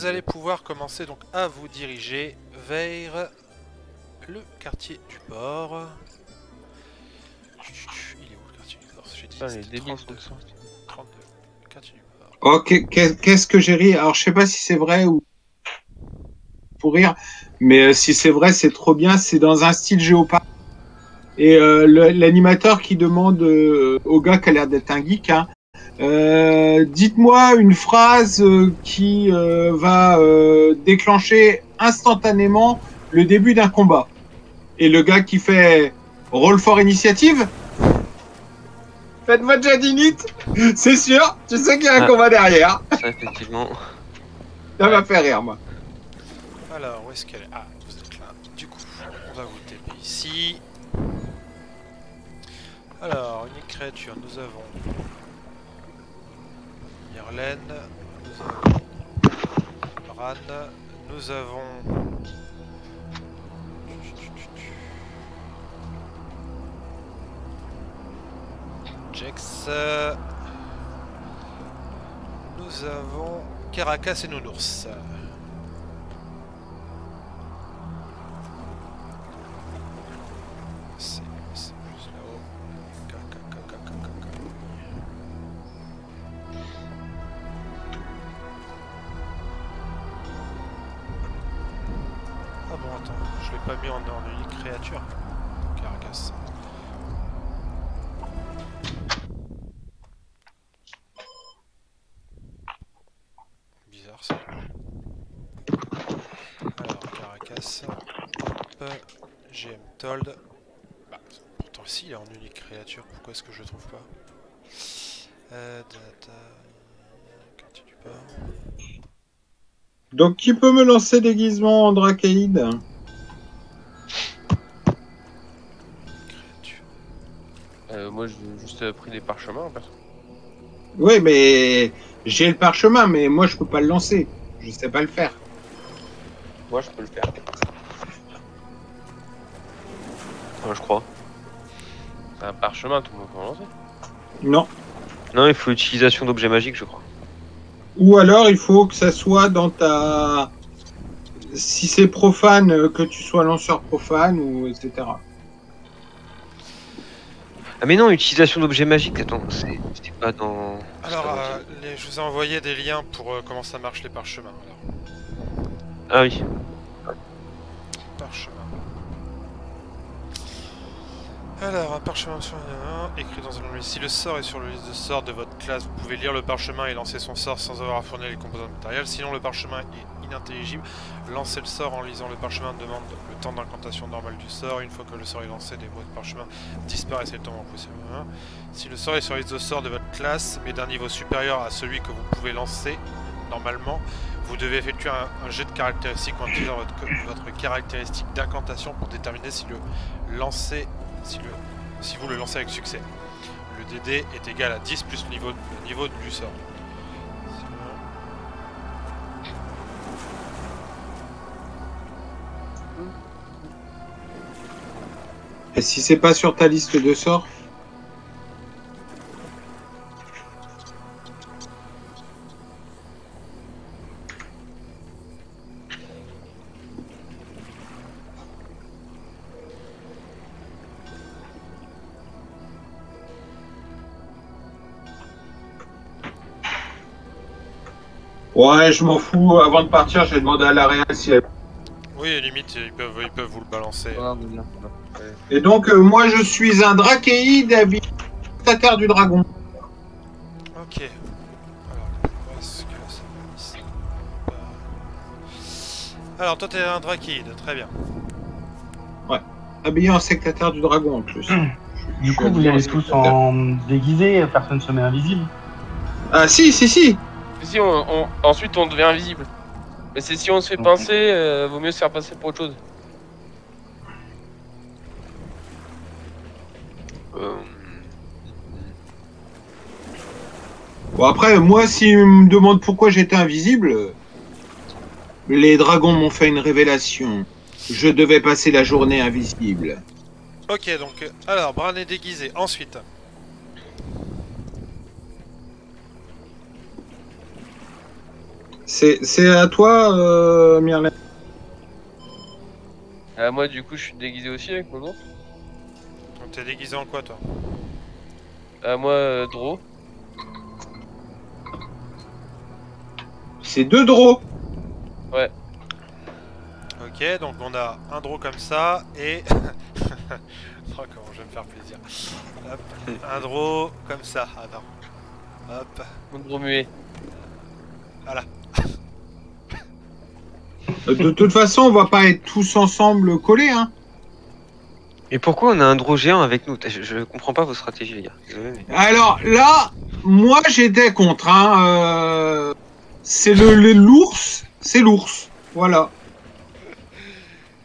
Vous allez pouvoir commencer donc à vous diriger vers le quartier du port. Il est où le quartier du port? J'ai dit c'était 32. 32. Le quartier du port. Oh, qu'est-ce que j'ai ri? Alors, je sais pas si c'est vrai ou pour rire, mais si c'est vrai, c'est trop bien. C'est dans un style Géopardy. Et l'animateur qui demande au gars qui a l'air d'être un geek, hein, dites-moi une phrase qui va déclencher instantanément le début d'un combat. Et le gars qui fait Roll for Initiative, faites votre jadinite, c'est sûr, tu sais qu'il y a un combat derrière. Ça, effectivement. Ça m'a fait rire, moi. Alors, où est-ce qu'elle est? Ah, vous êtes là. Du coup, on va vous TP ici. Alors, unique créature, nous avons Myrlène, nous avons Bran, nous avons Jex, nous avons Caracas et Nounours. C'est plus là-haut. Ah bon, attends, je l'ai pas mis en unique créature. Caracas. Bizarre ça. Alors, Caracas. Hop. GM Told. Bah, pourtant, si, il est en unique créature. Pourquoi est-ce que je le trouve pas? Data. Quartier du port. Donc, qui peut me lancer déguisement en Dracaïde? Moi, j'ai juste pris les parchemins, en fait. Oui, mais j'ai le parchemin, mais moi, je peux pas le lancer. Je sais pas le faire. Moi, je peux le faire. Ouais, je crois. C'est un parchemin, tout le monde peut en lancer. Non. Non, il faut l'utilisation d'objets magiques, je crois. Ou alors, il faut que ça soit dans ta... Si c'est profane, que tu sois lanceur profane, ou etc. Ah mais non, utilisation d'objets magiques, attends, c'était pas dans... Alors, je vous ai envoyé des liens pour comment ça marche les parchemins. Alors. Ah oui. Parchemin. Alors, un parchemin sur écrit dans un onglet. Si le sort est sur le liste de sorts de votre classe, vous pouvez lire le parchemin et lancer son sort sans avoir à fournir les composants matériels. Sinon, le parchemin est inintelligible. Lancer le sort en lisant le parchemin demande le temps d'incantation normal du sort. Une fois que le sort est lancé, les mots de parchemin disparaissent et le temps en pousse. Si le sort est sur la liste de sorts de votre classe, mais d'un niveau supérieur à celui que vous pouvez lancer, normalement, vous devez effectuer un jet de caractéristiques en utilisant votre caractéristique d'incantation pour déterminer si le lancer... Si vous le lancez avec succès. Le DD est égal à 10 plus le niveau du sort. Et si c'est pas sur ta liste de sorts? Ouais, je m'en fous. Avant de partir, je vais demander à la réal si elle... Oui, limite, ils peuvent vous le balancer. Et donc, moi, je suis un Dracaïde habitataire du dragon. Ok. Alors, où est-ce que ça va ici? Alors, toi, t'es un Drakeid, très bien. Ouais. Habillé en sectataire du dragon, en plus. Du coup, vous allez tous en déguisé, personne ne se met invisible. Ah, si. Si, ensuite on devient invisible. Mais c'est si on se fait pincer, vaut mieux se faire passer pour autre chose. Bon, après, moi, s'ils me demandent pourquoi j'étais invisible, les dragons m'ont fait une révélation. Je devais passer la journée invisible. Ok, donc, alors, Bran est déguisé. Ensuite, C'est à toi, Myrlène. Moi, du coup, je suis déguisé aussi avec mon ours. Donc t'es déguisé en quoi toi? Moi, Dro. C'est 2 draws. Ouais. Ok, donc on a un draw comme ça et... Oh, comment je vais me faire plaisir. Hop, un draw comme ça. Attends. Hop, Mon Dro muet. voilà. De toute façon, on va pas être tous ensemble collés, hein. Et pourquoi on a un draw géant avec nous? Je comprends pas vos stratégies, les gars. Désolé, mais... Alors là, moi j'étais contre, hein. C'est l'ours, c'est l'ours. Voilà.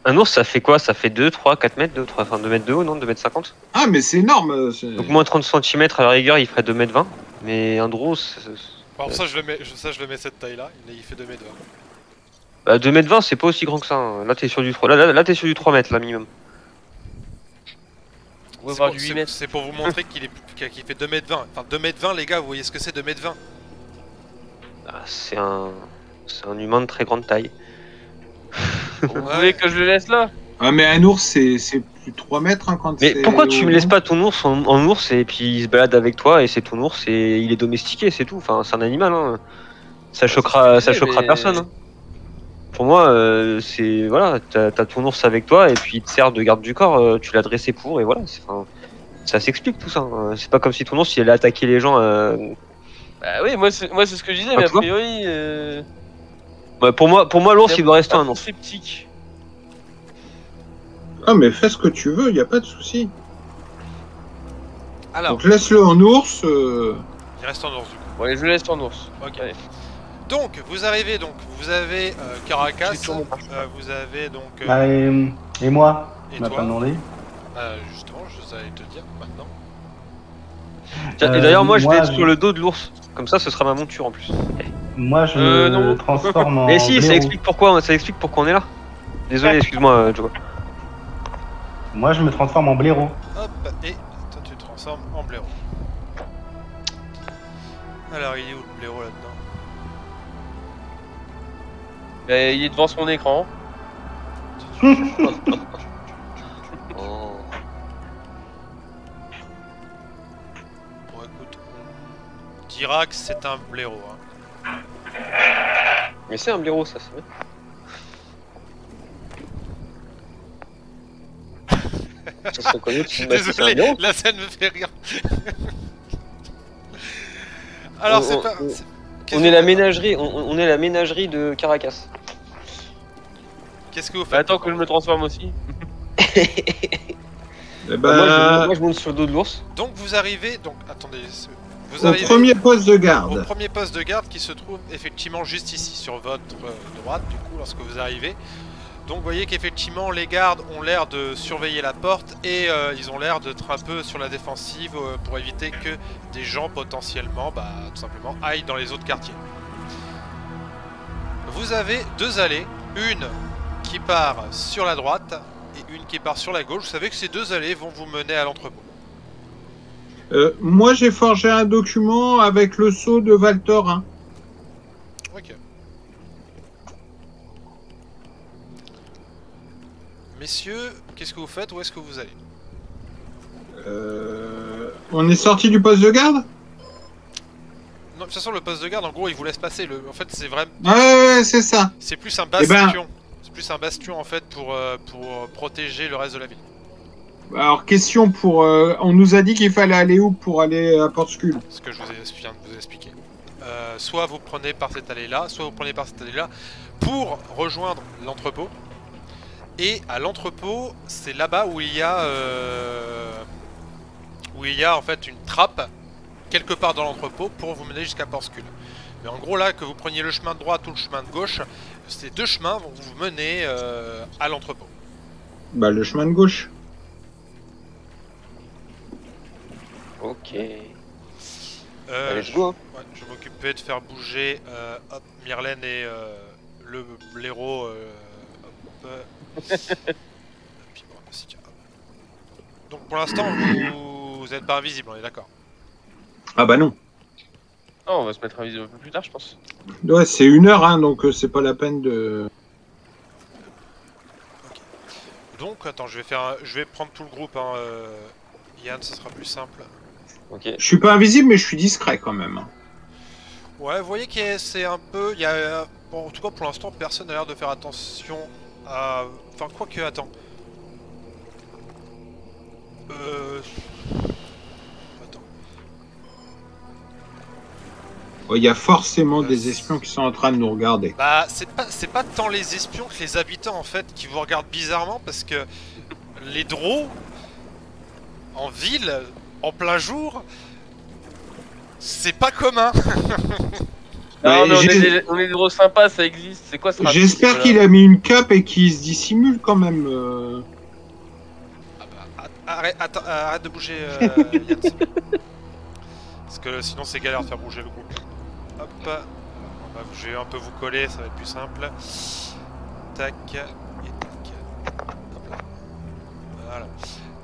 Un ours, ça fait quoi? Ça fait 2, 3, 4 mètres, 2, 3, enfin 2 mètres de haut, non? 2 mètres 50? Ah, mais c'est énorme. Donc moins 30 cm à la rigueur, il ferait 2 mètres 20. Mais un draw, Bon, ça je le mets cette taille là, il fait 2 mètres. bah, 2 mètres 20, c'est pas aussi grand que ça. Hein. Là, t'es sur du 3, là, t'es sur du 3 mètres, là, minimum. On va voir du 8 mètres. C'est pour vous montrer qu'il fait 2 mètres 20. Enfin 2 mètres 20 les gars, vous voyez ce que c'est 2 mètres 20? Ah, c'est un humain de très grande taille. Vous voulez que je le laisse là? Ah, mais un ours, c'est plus de 3 mètres, hein, quand Mais c'est... pourquoi tu me laisses pas ton ours en ours et puis il se balade avec toi et c'est ton ours et il est domestiqué, c'est tout. Enfin, c'est un animal, hein. Ça choquera mais... personne. Hein. Pour moi, c'est voilà, t'as ton ours avec toi et puis il te sert de garde du corps, tu l'as dressé pour et voilà. Ça s'explique tout ça. Hein. C'est pas comme si ton ours il allait attaquer les gens. Bah oui, moi c'est ce que je disais, mais a priori... Ouais, pour moi l'ours il doit rester un ours. Sceptique. Ah, mais fais ce que tu veux, y a pas de souci. Alors, Donc laisse-le en ours. il reste en ours du coup. Ouais, je le laisse en ours. Ok. Allez. Donc, vous arrivez, vous avez Caracas, J'ai toujours mon parchemin. vous avez donc... Bah, et moi? et Tu m'as toi pas demandé. Justement, je savais te dire maintenant. Tiens, et d'ailleurs moi je vais être je- sur le dos de l'ours. Comme ça ce sera ma monture en plus. Moi, je me non. transforme en Mais si, ça blaireau. explique pourquoi on est là. Désolé, excuse-moi Joe. Moi, je me transforme en blaireau. Hop, et toi tu te transformes en blaireau. Alors, il est où le blaireau là-dedans? Bah, il est devant son écran. Oh. Bon, écoute, on dira que c'est un blaireau. Hein. Mais c'est un blaireau ça, c'est vrai. Ça se reconnaît, Je suis bah, c'est un désolé, blaireau. la scène me fait rire. Alors, c'est pas... On est la ménagerie, on est la ménagerie de Caracas. Qu'est-ce que vous Bah, faites? attends que je me transforme aussi. Eh Moi je monte sur le dos de l'ours. Donc vous arrivez, donc attendez, vous au arrivez premier poste de au garde. premier poste de garde qui se trouve effectivement juste ici sur votre droite du coup lorsque vous arrivez. Donc vous voyez qu'effectivement les gardes ont l'air de surveiller la porte et ils ont l'air d'être un peu sur la défensive pour éviter que des gens potentiellement, bah, tout simplement, aillent dans les autres quartiers. Vous avez deux allées, une qui part sur la droite et une qui part sur la gauche. Vous savez que ces deux allées vont vous mener à l'entrepôt. Moi, j'ai forgé un document avec le sceau de Valtor. Ok. Messieurs, qu'est-ce que vous faites? Où est-ce que vous allez? On est sorti du poste de garde? Non, de toute façon, le poste de garde, en gros, il vous laisse passer. En fait, c'est vraiment... Ouais, c'est ça. C'est plus un Eh ben- bastion. C'est plus un bastion, en fait, pour protéger le reste de la ville. Alors, question pour... on nous a dit qu'il fallait aller où pour aller à Portscule? Ce que je viens de vous expliquer. Soit vous prenez par cette allée-là, soit vous prenez par cette allée-là pour rejoindre l'entrepôt. Et à l'entrepôt, c'est là-bas où il y a... en fait une trappe quelque part dans l'entrepôt pour vous mener jusqu'à Portscule. Mais en gros là, que vous preniez le chemin de droite ou le chemin de gauche, ces deux chemins vont vous mener à l'entrepôt. Bah, le chemin de gauche. Ok. Je, Let's go. Hein. ouais, je vais m'occuper de faire bouger hop, Myrlène et le blaireau. Puis bon, si, tiens, hop. Donc pour l'instant vous n'êtes pas invisible, on est d'accord. Ah bah non. Non, on va se mettre invisible un peu plus tard, je pense. Ouais, c'est 1 heure, hein, donc c'est pas la peine de... Donc, attends, je vais prendre tout le groupe, hein. Yann, ce sera plus simple. Ok. Je suis pas invisible, mais je suis discret quand même. Ouais, vous voyez que c'est un peu... Il y a... Bon, en tout cas, pour l'instant, personne n'a l'air de faire attention à... Enfin, quoique, attends. Attends. Il y a forcément des espions qui sont en train de nous regarder. Bah, c'est pas tant les espions que les habitants, en fait, qui vous regardent bizarrement, parce que les drôles, en ville, en plein jour, c'est pas commun. Non, mais j'ai- on est des gros sympas, ça existe. C'est quoi ce racisme, J'espère là qu'il a mis une cape et qu'il se dissimule quand même. Ah bah, arrête de bouger, Yann. Parce que sinon c'est galère de faire bouger le groupe. Hop, je vais un peu vous coller, ça va être plus simple. Tac, et tac. Hop là. Voilà.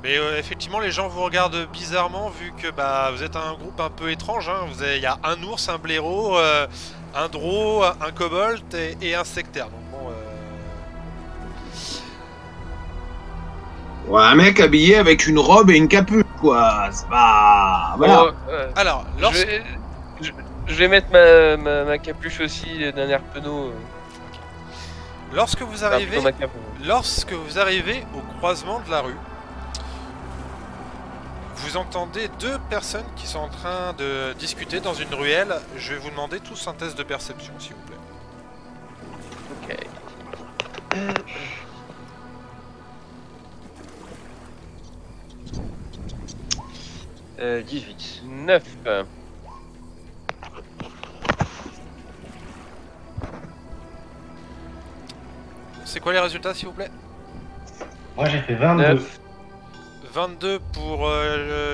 Mais effectivement les gens vous regardent bizarrement vu que bah, vous êtes un groupe un peu étrange. Hein. Il y a un ours, un blaireau, un drô, un kobold et un sectaire. Donc bon... Ouais, un mec habillé avec une robe et une capuche, quoi. C'est pas... Voilà. Bon, Alors, je vais mettre ma capuche aussi d'un air penaud. lorsque vous Enfin, arrivez... plutôt ma cape. Lorsque vous arrivez au croisement de la rue, vous entendez 2 personnes qui sont en train de discuter dans une ruelle. Je vais vous demander tous un test de perception, s'il vous plaît. Ok. 18. 9. C'est quoi les résultats, s'il vous plaît? Moi j'ai fait 22. 9. 22 pour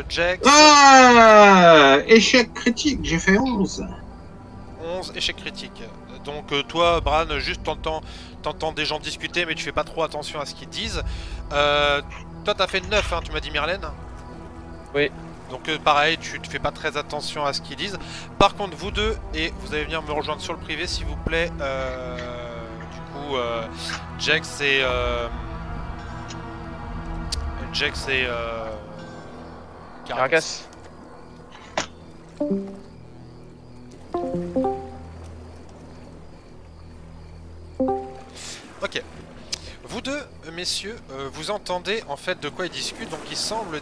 Jax, Ah, échec critique, j'ai fait 11. 11 échecs critiques. Donc toi, Bran, juste t'entends des gens discuter, mais tu fais pas trop attention à ce qu'ils disent. Toi, t'as fait 9, hein, tu m'as dit, Myrlène? Oui. Donc pareil, tu te fais pas très attention à ce qu'ils disent. Par contre, vous deux, et vous allez venir me rejoindre sur le privé, s'il vous plaît. Du coup, Jax et... Jax et... Caracas. Ok. Vous deux, messieurs, vous entendez en fait de quoi ils discutent. Donc ils semblent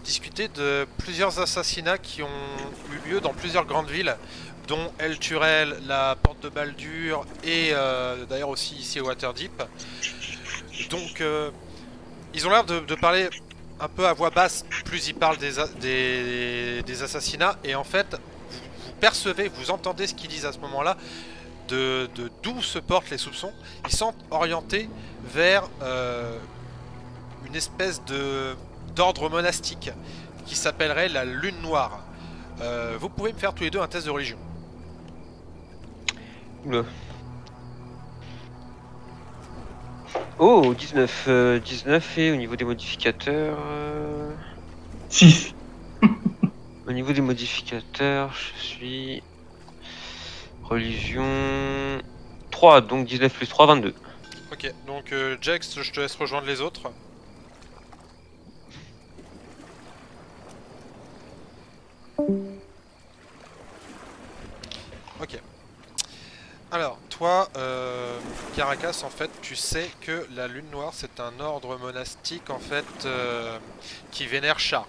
discuter de plusieurs assassinats qui ont eu lieu dans plusieurs grandes villes, dont El Turel, la Porte de Baldur et d'ailleurs aussi ici au Waterdeep. Donc ils ont l'air de parler un peu à voix basse, plus ils parlent des assassinats, et en fait vous percevez, vous entendez ce qu'ils disent à ce moment-là, de d'où se portent les soupçons. Ils sont orientés vers une espèce d'ordre monastique qui s'appellerait la Lune Noire. Vous pouvez me faire tous les deux un test de religion. Oula. Oh, 19. 19 et au niveau des modificateurs... 6. Au niveau des modificateurs, je suis... Religion... 3, donc 19 plus 3, 22. Ok, donc Jax, je te laisse rejoindre les autres. Ok. Alors, toi, Caracas, en fait, tu sais que la Lune Noire, c'est un ordre monastique, en fait, qui vénère Char.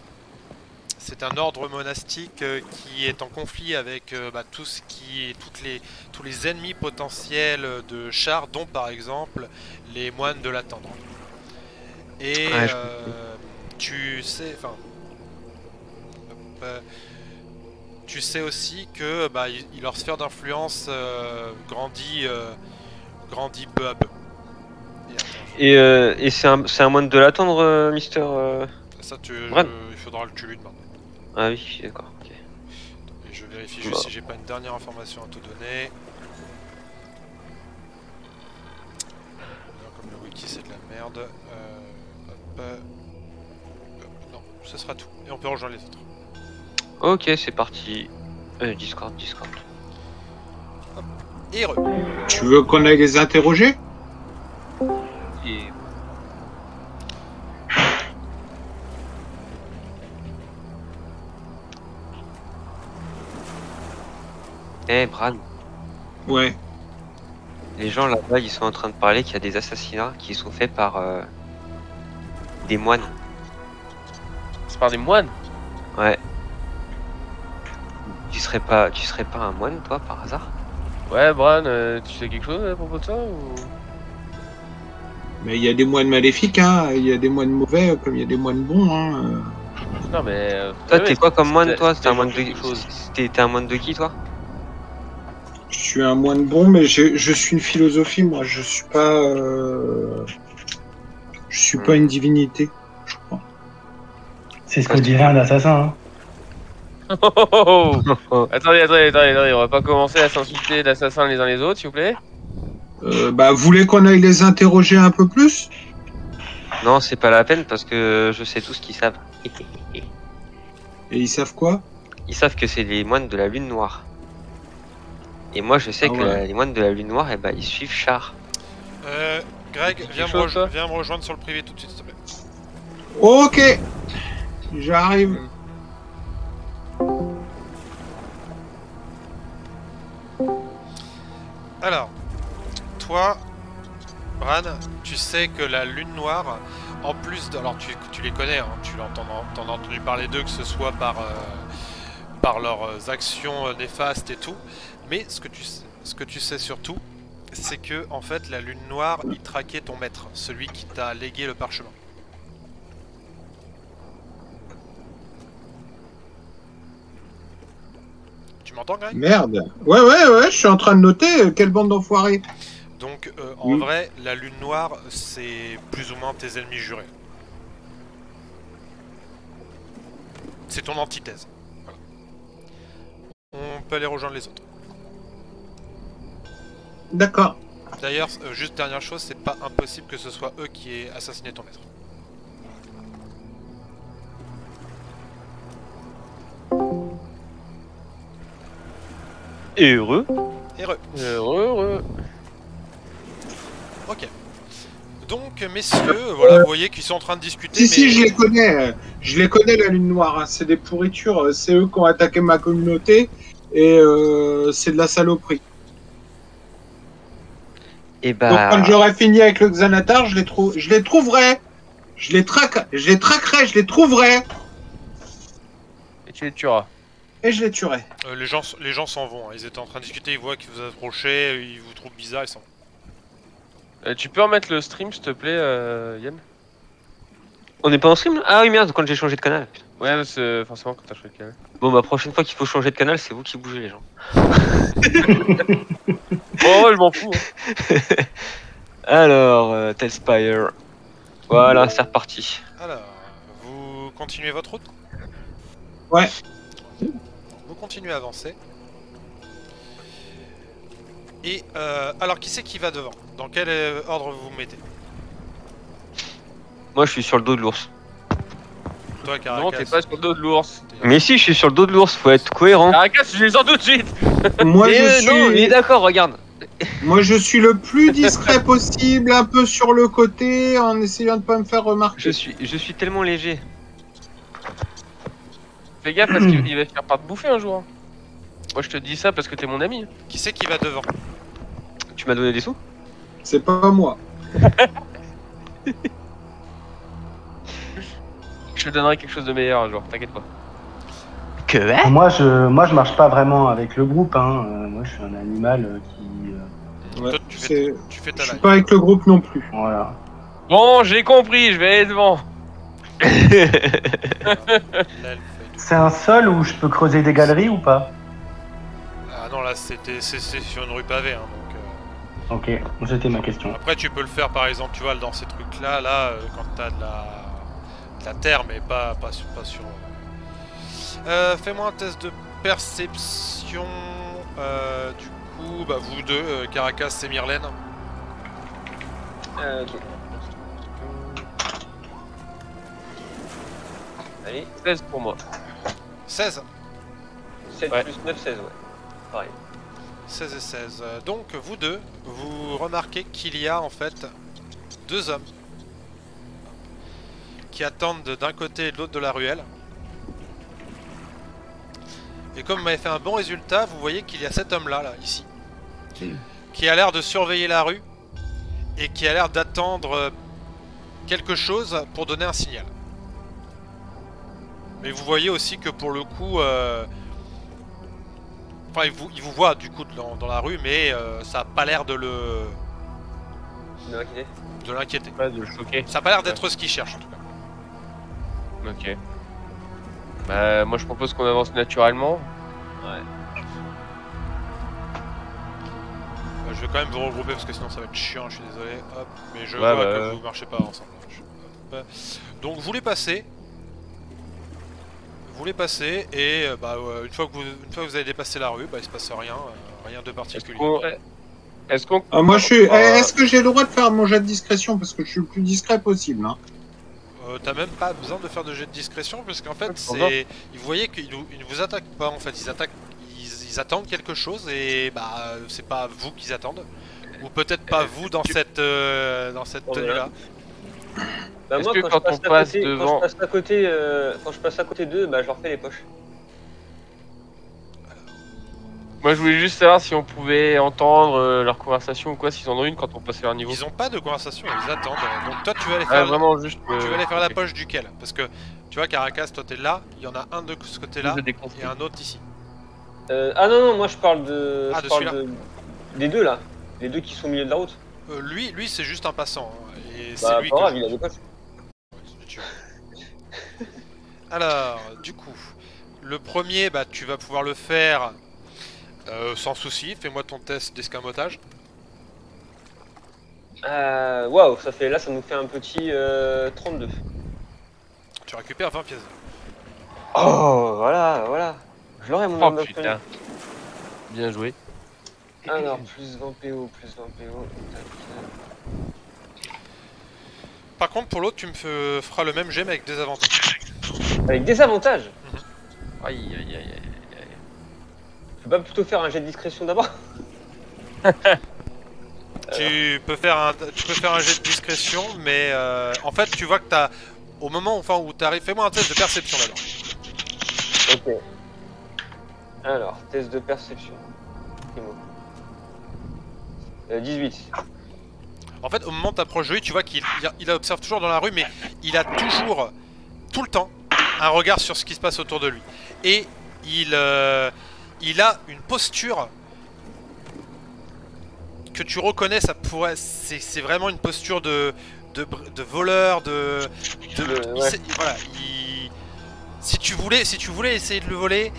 C'est un ordre monastique qui est en conflit avec tous les ennemis potentiels de Char, dont par exemple les moines de la Tendre. Et Ouais, tu sais, enfin, tu sais aussi que leur sphère d'influence grandit peu à peu. Et c'est un moine de l'attendre, Mister... Ça, Bran. il faudra que tu lui demandes. Ah oui, d'accord. Ok. Et je vérifie juste si j'ai pas une dernière information à te donner. Comme le wiki c'est de la merde. Hop. Non, ce sera tout. Et on peut rejoindre les autres. Ok, c'est parti. Discord. Et re. Tu veux qu'on aille les interroger? Et... Bran, Ouais. les gens là-bas, ils sont en train de parler qu'il y a des assassinats qui sont faits par des moines. C'est par des moines. Ouais. Tu serais pas un moine, toi, par hasard? Ouais, Bran, tu sais quelque chose à propos de ça ou... Mais il y a des moines maléfiques, hein. Il y a des moines mauvais comme il y a des moines bons, hein. Non, mais... Toi, ouais, t'es quoi comme moine, toi? c'était T'es un moine de... quelque chose. T'es un moine de qui, toi? Je suis un moine bon, mais je suis une philosophie, moi. Je suis pas une divinité, je crois. C'est ce que dirait un assassin. Hein. Attendez, on va pas commencer à s'insulter d'assassins les uns les autres, s'il vous plaît. Bah, vous voulez qu'on aille les interroger un peu plus? Non, c'est pas la peine parce que je sais tout ce qu'ils savent. Et ils savent quoi? Ils savent que c'est les moines de la lune noire. Et moi, je sais Ah que ouais. les moines de la lune noire, eh ben, ils suivent Char. Greg, Quelque viens chose, toi me rejoindre sur le privé tout de suite, s'il te plaît. Ok, j'arrive. Alors, toi, Bran, tu sais que la lune noire, en plus de... Alors, tu les connais, hein, t'en as entendu parler d'eux, que ce soit par leurs actions néfastes et tout. Mais ce que tu sais surtout, c'est que, en fait, la lune noire, il traquait ton maître, celui qui t'a légué le parchemin. Tu m'entends, Greg? Merde. Ouais, je suis en train de noter. Quelle bande d'enfoirés. Donc, en vrai, la lune noire, c'est plus ou moins tes ennemis jurés. C'est ton antithèse. Voilà. On peut aller rejoindre les autres. D'accord. D'ailleurs, juste dernière chose, c'est pas impossible que ce soit eux qui aient assassiné ton maître. Heureux. Heureux. Ok. Donc, messieurs, voilà, vous voyez qu'ils sont en train de discuter. Si, je les connais. Je les connais, la lune noire. Hein. C'est des pourritures. C'est eux qui ont attaqué ma communauté. Et c'est de la saloperie. Et Donc, quand bah. j'aurai fini avec le Xanatar, je les trouverai. Je les traquerai, je les trouverai. Et tu les tueras. Et je les tuerai. Les gens s'en vont. Hein. Ils étaient en train de discuter, ils voient que vous approchez, ils vous trouvent bizarre, ils s'en vont. Tu peux remettre le stream, s'il te plaît, Yann? On n'est pas en stream là? Ah oui, merde, quand j'ai changé de canal. Ouais, c'est forcément quand t'as choisi le canal. Bon, bah, prochaine fois qu'il faut changer de canal, c'est vous qui bougez, les gens. Oh, je m'en fous. Hein. Alors, Telspire. Voilà, c'est reparti. Alors, vous continuez votre route? Ouais. Vous continuez à avancer. Et alors, qui c'est qui va devant? Dans quel ordre vous vous mettez? Moi, je suis sur le dos de l'ours. Toi, Caracas. Non, t'es pas sur le dos de l'ours. Mais si, je suis sur le dos de l'ours, faut être cohérent. Caracas, je les sens tout de suite. Moi, Non, il est d'accord, regarde. Moi, je suis le plus discret possible, un peu sur le côté, en essayant de pas me faire remarquer. Je suis tellement léger. Fais gaffe parce qu'il va finir par te bouffer un jour. Hein. Moi, je te dis ça parce que t'es mon ami. Qui c'est qui va devant? Tu m'as donné des sous? C'est pas moi. Je te donnerai quelque chose de meilleur un jour, t'inquiète pas. Que Moi, je marche pas vraiment avec le groupe. Hein. Moi, je suis un animal qui. Ouais, Toi, tu fais ta je suis live. pas avec le groupe non plus. Voilà. Bon, j'ai compris, je vais aller devant. L'elfe et tout. C'est un sol où je peux creuser des galeries ou pas? Ah non, là, c'est sur une rue pavée, hein, donc... Ok, c'était ma question. Après, tu peux le faire, par exemple, tu vois, dans ces trucs-là, quand t'as de la terre, mais pas sur... Fais-moi un test de perception. Du coup, bah, vous deux, Caracas et Myrlène. Allez, 16 pour moi. 16. 7 Ouais. plus 9, 16, ouais. Pareil. 16 et 16. Donc vous deux, vous remarquez qu'il y a en fait 2 hommes qui attendent d'un côté et de l'autre de la ruelle. Et comme vous m'avez fait un bon résultat, vous voyez qu'il y a cet homme-là, là, ici, qui a l'air de surveiller la rue et qui a l'air d'attendre quelque chose pour donner un signal. Mais vous voyez aussi que pour le coup, enfin, il vous voit du coup dans la rue, mais ça n'a pas l'air de l'inquiéter. Ouais, de le choquer. Ça n'a pas l'air d'être ce qu'il cherche en tout cas. Ok. Bah, moi je propose qu'on avance naturellement. Ouais. Je vais quand même vous regrouper parce que sinon ça va être chiant, je suis désolé. Hop, mais je Ouais, vois bah, que vous marchez pas ensemble. Hop. Donc vous les passez. Vous les passez et une fois que vous avez dépassé la rue, il se passe rien, rien de particulier. Est-ce qu'on... Moi, je suis. Est-ce que j'ai le droit de faire mon jet de discrétion parce que je suis le plus discret possible, hein. T'as même pas besoin de faire de jet de discrétion parce qu'en fait vous voyez qu'ils ne vous attaquent pas en fait, ils attendent quelque chose et c'est pas vous qu'ils attendent ou peut-être pas vous dans cette tenue là. Bah Est-ce moi, que quand on passe devant... quand je passe à côté d'eux, bah je leur fais les poches. Moi je voulais juste savoir si on pouvait entendre leur conversation ou quoi, s'ils en ont une quand on passe à leur niveau. Ils ont pas de conversation, ils attendent. Donc toi tu vas aller faire vraiment juste... tu vas aller faire la ok. poche duquel? Parce que tu vois Caracas, toi t'es là, il y en a un de ce côté là Je déconseille. et un autre ici. Ah non, moi je parle de... Ah, je de parle celui-là. des deux là. Les deux qui sont au milieu de la route. Lui c'est juste un passant hein, et Bah c'est lui pas que grave, je- il a des poches. Ouais, si tu veux. Alors, du coup, le premier, tu vas pouvoir le faire sans souci. Fais-moi ton test d'escamotage. Waouh, ça fait là, ça nous fait un petit 32. Tu récupères 20 pièces. Oh, voilà. Je l'aurais mon Oh nombre putain. Bien joué. Alors, plus 20 PO, plus 20 PO. Par contre, pour l'autre, tu me feras le même jet mais avec des avantages. Avec des avantages. Aïe aïe aïe aïe. Je peux pas plutôt faire un jet de discrétion d'abord? Tu peux faire un jet de discrétion, mais en fait, tu vois que t'as au moment où t'arrives, fais-moi un test de perception d'abord. Ok. Alors, test de perception. Primo. 18. En fait, au moment où t'approches de lui, tu vois qu'il observe toujours dans la rue, mais il a toujours, tout le temps, un regard sur ce qui se passe autour de lui. Et il a une posture que tu reconnais, c'est vraiment une posture de voleur, Ouais. si tu voulais essayer de le voler,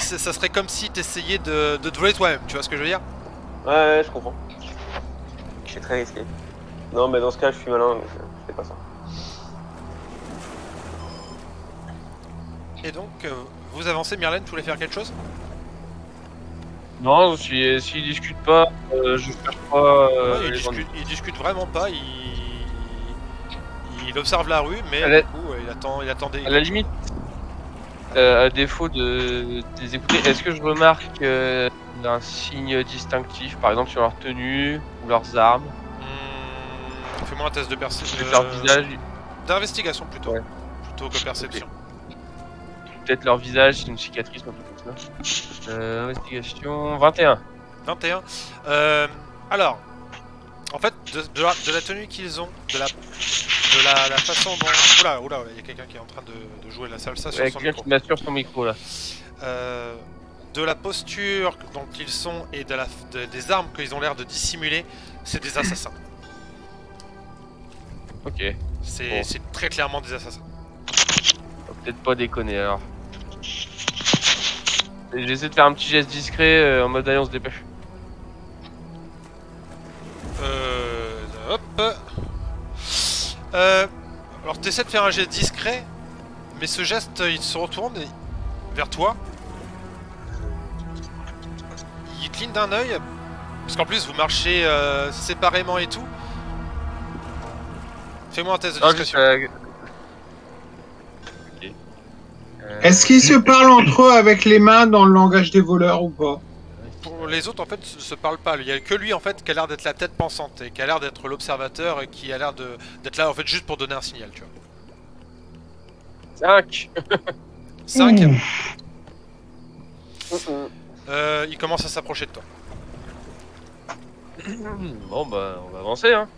ça serait comme si t'essayais de te voler toi-même, tu vois ce que je veux dire? Ouais, je comprends. C'est très risqué. Non, mais dans ce cas, je suis malin, donc je fais pas ça. Et donc, vous avancez, Myrlène, tu voulais faire quelque chose? Non, s'ils discutent pas, je cherche pas... Ouais, les gens. il discute vraiment pas, il observe la rue, mais À la- du coup, il attendait. À la limite, à défaut de les écouter, est-ce que je remarque un signe distinctif, par exemple sur leur tenue ou leurs armes, Fais-moi un test de perception. leur visage, D'investigation plutôt. Ouais. Plutôt que perception. peut-être leur visage, c'est une cicatrice, un truc comme ça. Investigation 21. 21. Alors, en fait, de la tenue qu'ils ont, de la façon dont... Oula, il y a quelqu'un qui est en train de jouer la salsa sur son Quelqu'un micro. qui m'assure son micro là. De la posture dont ils sont et des armes qu'ils ont l'air de dissimuler, c'est des assassins. Ok. C'est très clairement des assassins. Faut peut-être pas déconner alors. J'essaie de faire un petit geste discret en mode allez on se dépêche. Hop. Alors t'essaies de faire un geste discret, mais ce geste il se retourne vers toi. Il cligne d'un œil, parce qu'en plus vous marchez séparément et tout. Fais-moi un test de Non, discrétion. juste, ok. Est-ce qu'ils se parlent entre eux avec les mains dans le langage des voleurs ou pas? Pour les autres, en fait, se parlent pas. Il y a que lui, en fait, qui a l'air d'être la tête pensante et qui a l'air d'être l'observateur et qui a l'air d'être là, en fait, juste pour donner un signal, tu vois. 5. 5. Il commence à s'approcher de toi. Bon bah on va avancer hein.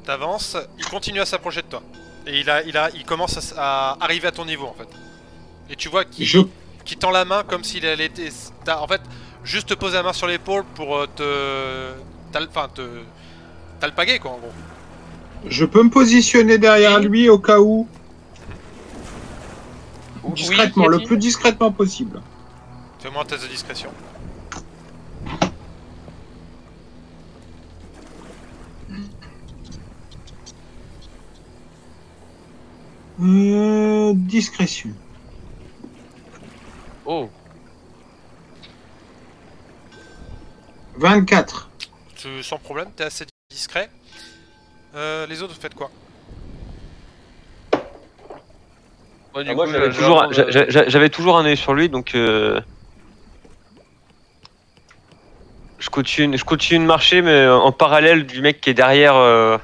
T'avances, il continue à s'approcher de toi. Et il commence à arriver à ton niveau en fait. Et tu vois qu'il tend la main comme s'il allait en fait, juste te poser la main sur l'épaule pour t'alpaguer quoi en gros. Je peux me positionner derrière lui au cas où. Discrètement, le plus discrètement possible. Fais-moi un test de discrétion. Discrétion. Oh. 24. Sans problème, t'es assez discret. Les autres, vous faites quoi? Moi j'avais toujours un œil sur lui donc je continue de marcher mais en parallèle du mec qui est derrière.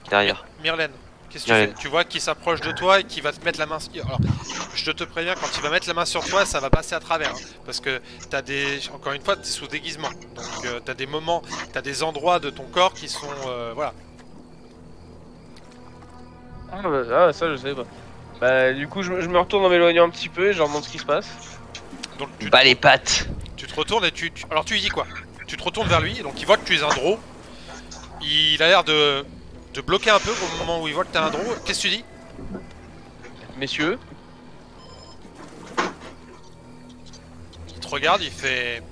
Derrière. Myrlène, qu'est-ce que tu fais? Tu vois qu'il s'approche de toi et qu'il va te mettre la main. Alors, je te préviens, quand il va mettre la main sur toi, ça va passer à travers. Hein, parce que t'as des. Encore une fois, t'es sous déguisement. Donc t'as des moments, t'as des endroits de ton corps qui sont. Voilà. Ah ça je sais pas. Bah du coup je me retourne en m'éloignant un petit peu et je leur montre ce qui se passe. Donc Bas les pattes. Tu te retournes et alors tu lui dis quoi? Tu te retournes vers lui, donc il voit que tu es un draw. Il a l'air de bloquer un peu au moment où il voit que t'es un draw. Qu'est-ce que tu dis? Messieurs. Il te regarde, il fait...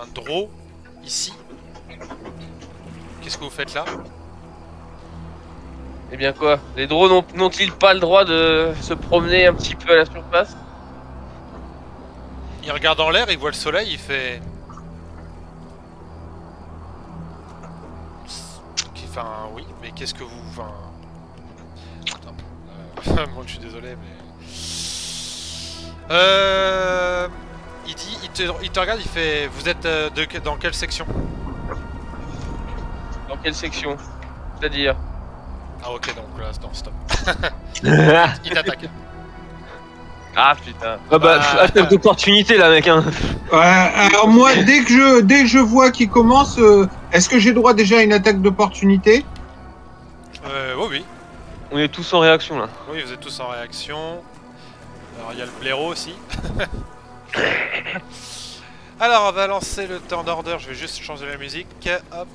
Un draw, ici. Qu'est-ce que vous faites là? Eh bien quoi? Les draws n'ont-ils pas le droit de se promener un petit peu à la surface? Il regarde en l'air, il voit le soleil, il fait... Enfin, oui, mais qu'est-ce que vous... Enfin... Attends. Moi, je suis désolé, mais... Il te regarde, il fait... Vous êtes dans quelle section? Dans quelle section? C'est-à-dire? Ah ok, donc là, non, stop. Il t'attaque. Ah putain. Ah bah, attaque d'opportunité là mec hein. Alors moi, dès que je vois qu'il commence, est-ce que j'ai droit déjà à une attaque d'opportunité? Oui. On est tous en réaction là. Oui, vous êtes tous en réaction. Alors il y a le blaireau aussi. Alors on va lancer le turn order, je vais juste changer la musique. Hop,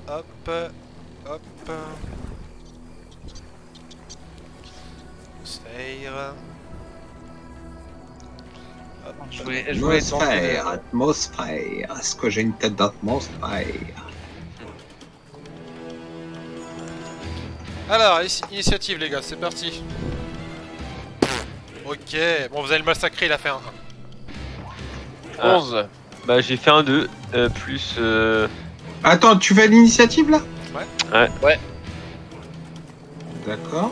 hop, hop. Atmosphère. Je voulais tenter Atmosphère. Est-ce que j'ai une tête d'atmosphère? Alors, initiative les gars, c'est parti. Ok, bon vous allez le massacrer, il a fait un 1. 11. Bah j'ai fait un 2 plus... Attends, tu fais l'initiative là? Ouais. D'accord.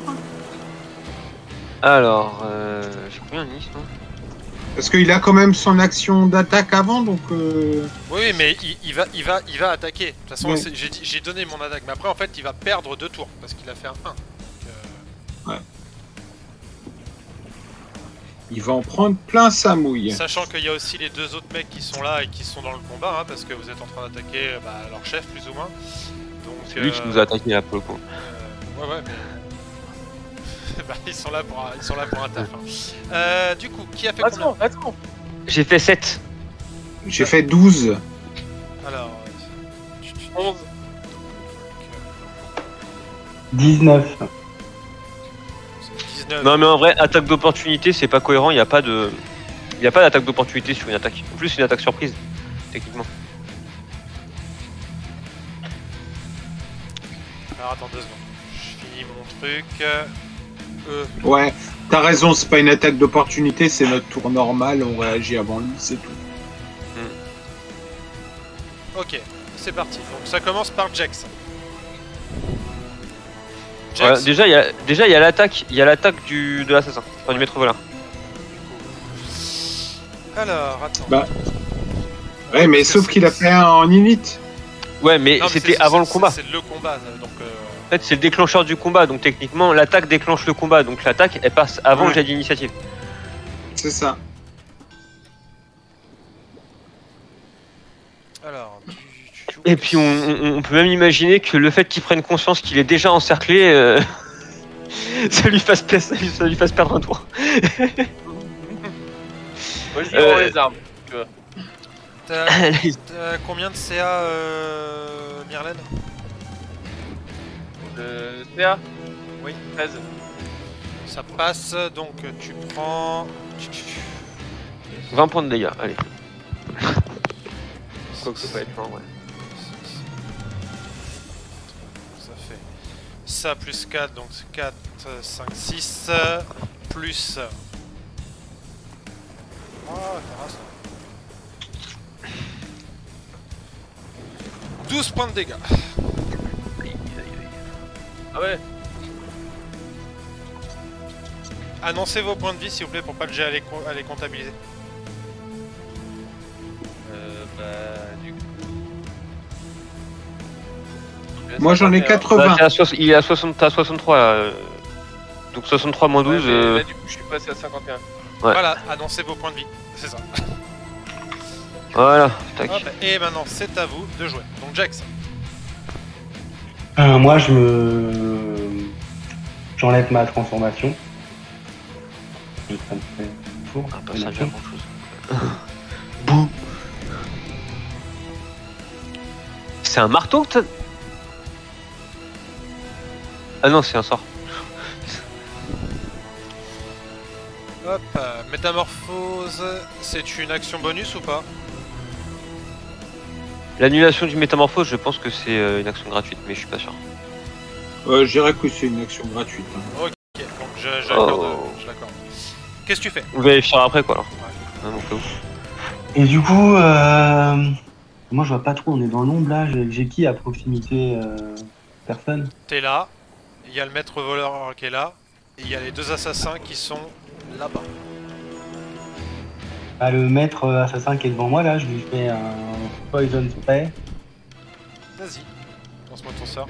Alors, j'ai combien de liste, Parce qu'il a quand même son action d'attaque avant, donc... Oui, mais il va attaquer. De toute façon, Oui. j'ai donné mon attaque, mais après en fait il va perdre 2 tours, parce qu'il a fait un 1. Ouais. Il va en prendre plein sa mouille. Sachant qu'il y a aussi les 2 autres mecs qui sont là et qui sont dans le combat, hein, parce que vous êtes en train d'attaquer leur chef plus ou moins. Donc, c'est lui qui nous a attaqué là pour le coup. Ouais, mais... ils sont là pour un taf. Hein. Du coup, qui a fait combien? Attends. J'ai fait 7. J'ai fait 12. Alors... 11. 19. 19. Non mais en vrai, attaque d'opportunité c'est pas cohérent, il n'y a pas d'attaque d'opportunité sur une attaque. En plus c'est une attaque surprise, techniquement. Alors attends 2 secondes. Je finis mon truc. Ouais, t'as raison, c'est pas une attaque d'opportunité, c'est notre tour normal, on réagit avant lui, c'est tout. Ok. c'est parti. Donc ça commence par Jax. Voilà, déjà il y a l'attaque, de l'assassin, enfin du maître voleur. Alors, attends. Bah, ouais, mais sauf qu'il a fait un en init. Ouais, mais Non, mais c'était c'est- avant le c'est- combat. C'est le combat, donc... En fait, c'est le déclencheur du combat, donc techniquement l'attaque déclenche le combat, donc l'attaque elle passe avant Ouais. le jet d'initiative. C'est ça. Alors, Et puis on peut même imaginer que le fait qu'il prenne conscience qu'il est déjà encerclé, ça lui fasse perdre un tour. Moi je prends les armes. T'as combien de CA, Myrlène? Le CA. Oui. 13. Ça passe, donc tu prends... 20 points de dégâts, allez. Quoi que ce soit pas être loin, ouais. Ça fait ça plus 4, donc 4, 5, 6, plus... Oh, terrasse. 12 points de dégâts. Ah ouais. Annoncez vos points de vie s'il vous plaît pour pas le jet à les comptabiliser. Bah du coup. Moi j'en ai 80. Bah, il est à 63 là. Donc 63 moins 12. Là du coup je suis passé à 51. Ouais. Voilà, annoncez vos points de vie. C'est ça. Voilà, tac. Hop, et maintenant c'est à vous de jouer. Donc Jax. Moi, j'enlève ma transformation. Ça me fait un tour. Ah, pas ça déjà grand chose. Bouh. C'est un marteau que t'as... Ah non, c'est un sort. Hop, métamorphose, c'est une action bonus ou pas? L'annulation du métamorphose, je pense que c'est une action gratuite, mais je suis pas sûr. Je dirais que c'est une action gratuite. Hein. Ok, donc je l'accorde. Qu'est-ce que tu fais? Vous vérifierez après quoi alors. Ouais. Ah, donc, ouf. Et du coup, moi je vois pas trop, on est dans l'ombre là, j'ai qui à proximité personne. T'es là, il y a le maître voleur qui est là, et il y a les deux assassins qui sont là-bas. Ah, le maître assassin qui est devant moi là, je lui fais un poison spray. Vas-y, lance-moi ton sort.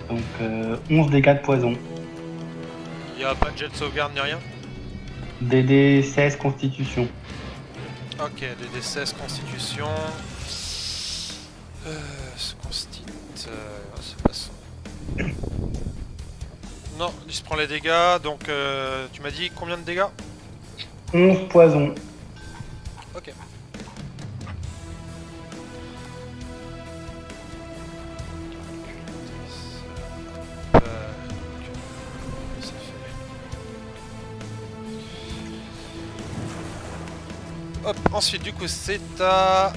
Donc 11 dégâts de poison. Il n'y a pas de jet de sauvegarde ni rien? DD 16 constitution. Ok, DD16 constitution. C'est pas ça. Non, il se prend les dégâts, donc tu m'as dit combien de dégâts? 11 poison. Ok. Ça fait... Hop, ensuite du coup c'est à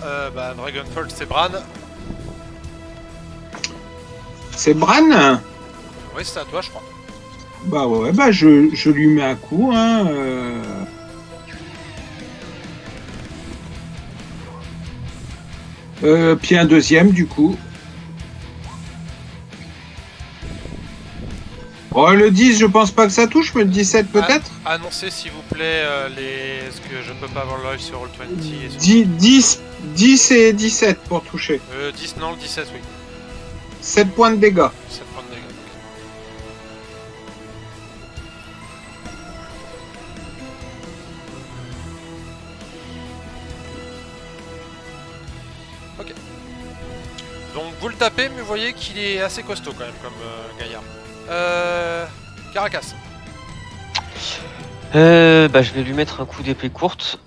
Dragonfall, c'est Bran. C'est Bran? Oui, c'est à toi je crois. Bah ouais, bah je lui mets un coup. Hein, puis un deuxième du coup. Oh, le 10, je pense pas que ça touche, mais le 17 peut-être. Annoncez s'il vous plaît les... Est-ce que je peux pas avoir live sur Roll20 et sur... 10 et 17 pour toucher. 10 non, le 17 oui. 7 points de dégâts. 7 points de dégâts. Ok. Donc vous le tapez, mais vous voyez qu'il est assez costaud quand même comme gaillard. Caracas. Bah je vais lui mettre un coup d'épée courte.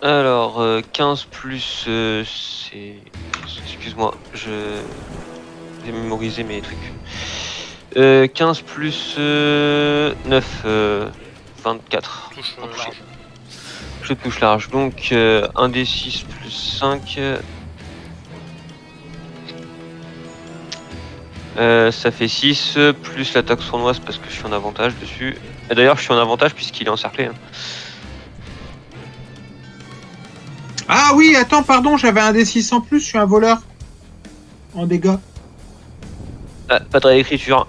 Alors 15 plus c'est... Excuse-moi, je vais mémoriser mes trucs. 15 plus 9, 24. Touche En toucher. large. Je touche large, donc 1 d 6 plus 5. Ça fait 6 plus l'attaque sournoise parce que je suis en avantage dessus. Et d'ailleurs, je suis en avantage puisqu'il est encerclé. Hein. Ah oui, attends, pardon, j'avais un D6 en plus, je suis un voleur. En dégâts. Ah, pas de réécriture.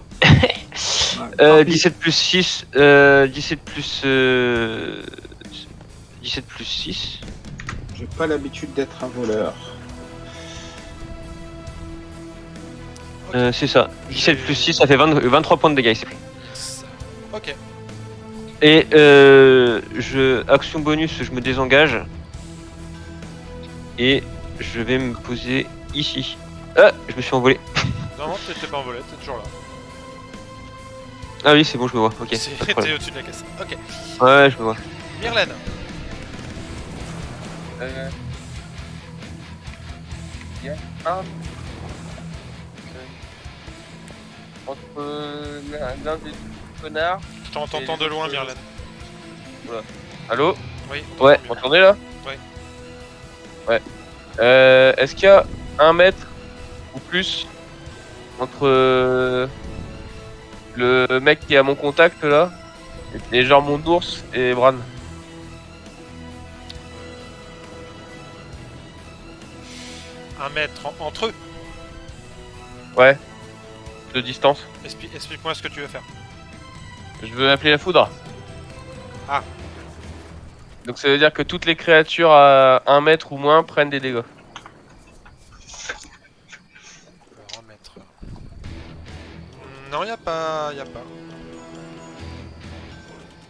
Tant pis. 17 plus 6. 17 plus 6. J'ai pas l'habitude d'être un voleur. C'est ça. 17 plus 6, ça fait 23 points de dégâts ici. Ok. Et action bonus, je me désengage. Et je vais me poser ici. Ah, je me suis envolé. Non, t'étais pas envolé, t'es toujours là. Ah oui, c'est bon, je me vois. Ok. T'es au-dessus de la caisse. Ok. Ouais, je me vois. Myrlène. Il y a un. Entre l'un des connards. Je t'entends de loin, Myrlène. Allô? Oui. Ouais. Vous m'entendez là? Oui. Ouais. Est-ce qu'il y a 1 mètre ou plus entre le mec qui est à mon contact là et genre mon ours et Bran? Un mètre entre eux. Ouais. De distance. Explique-moi ce que tu veux faire. Je veux appeler la foudre. Ah. Donc ça veut dire que toutes les créatures à 1 mètre ou moins prennent des dégâts. Alors, un mètre. Non, y a pas.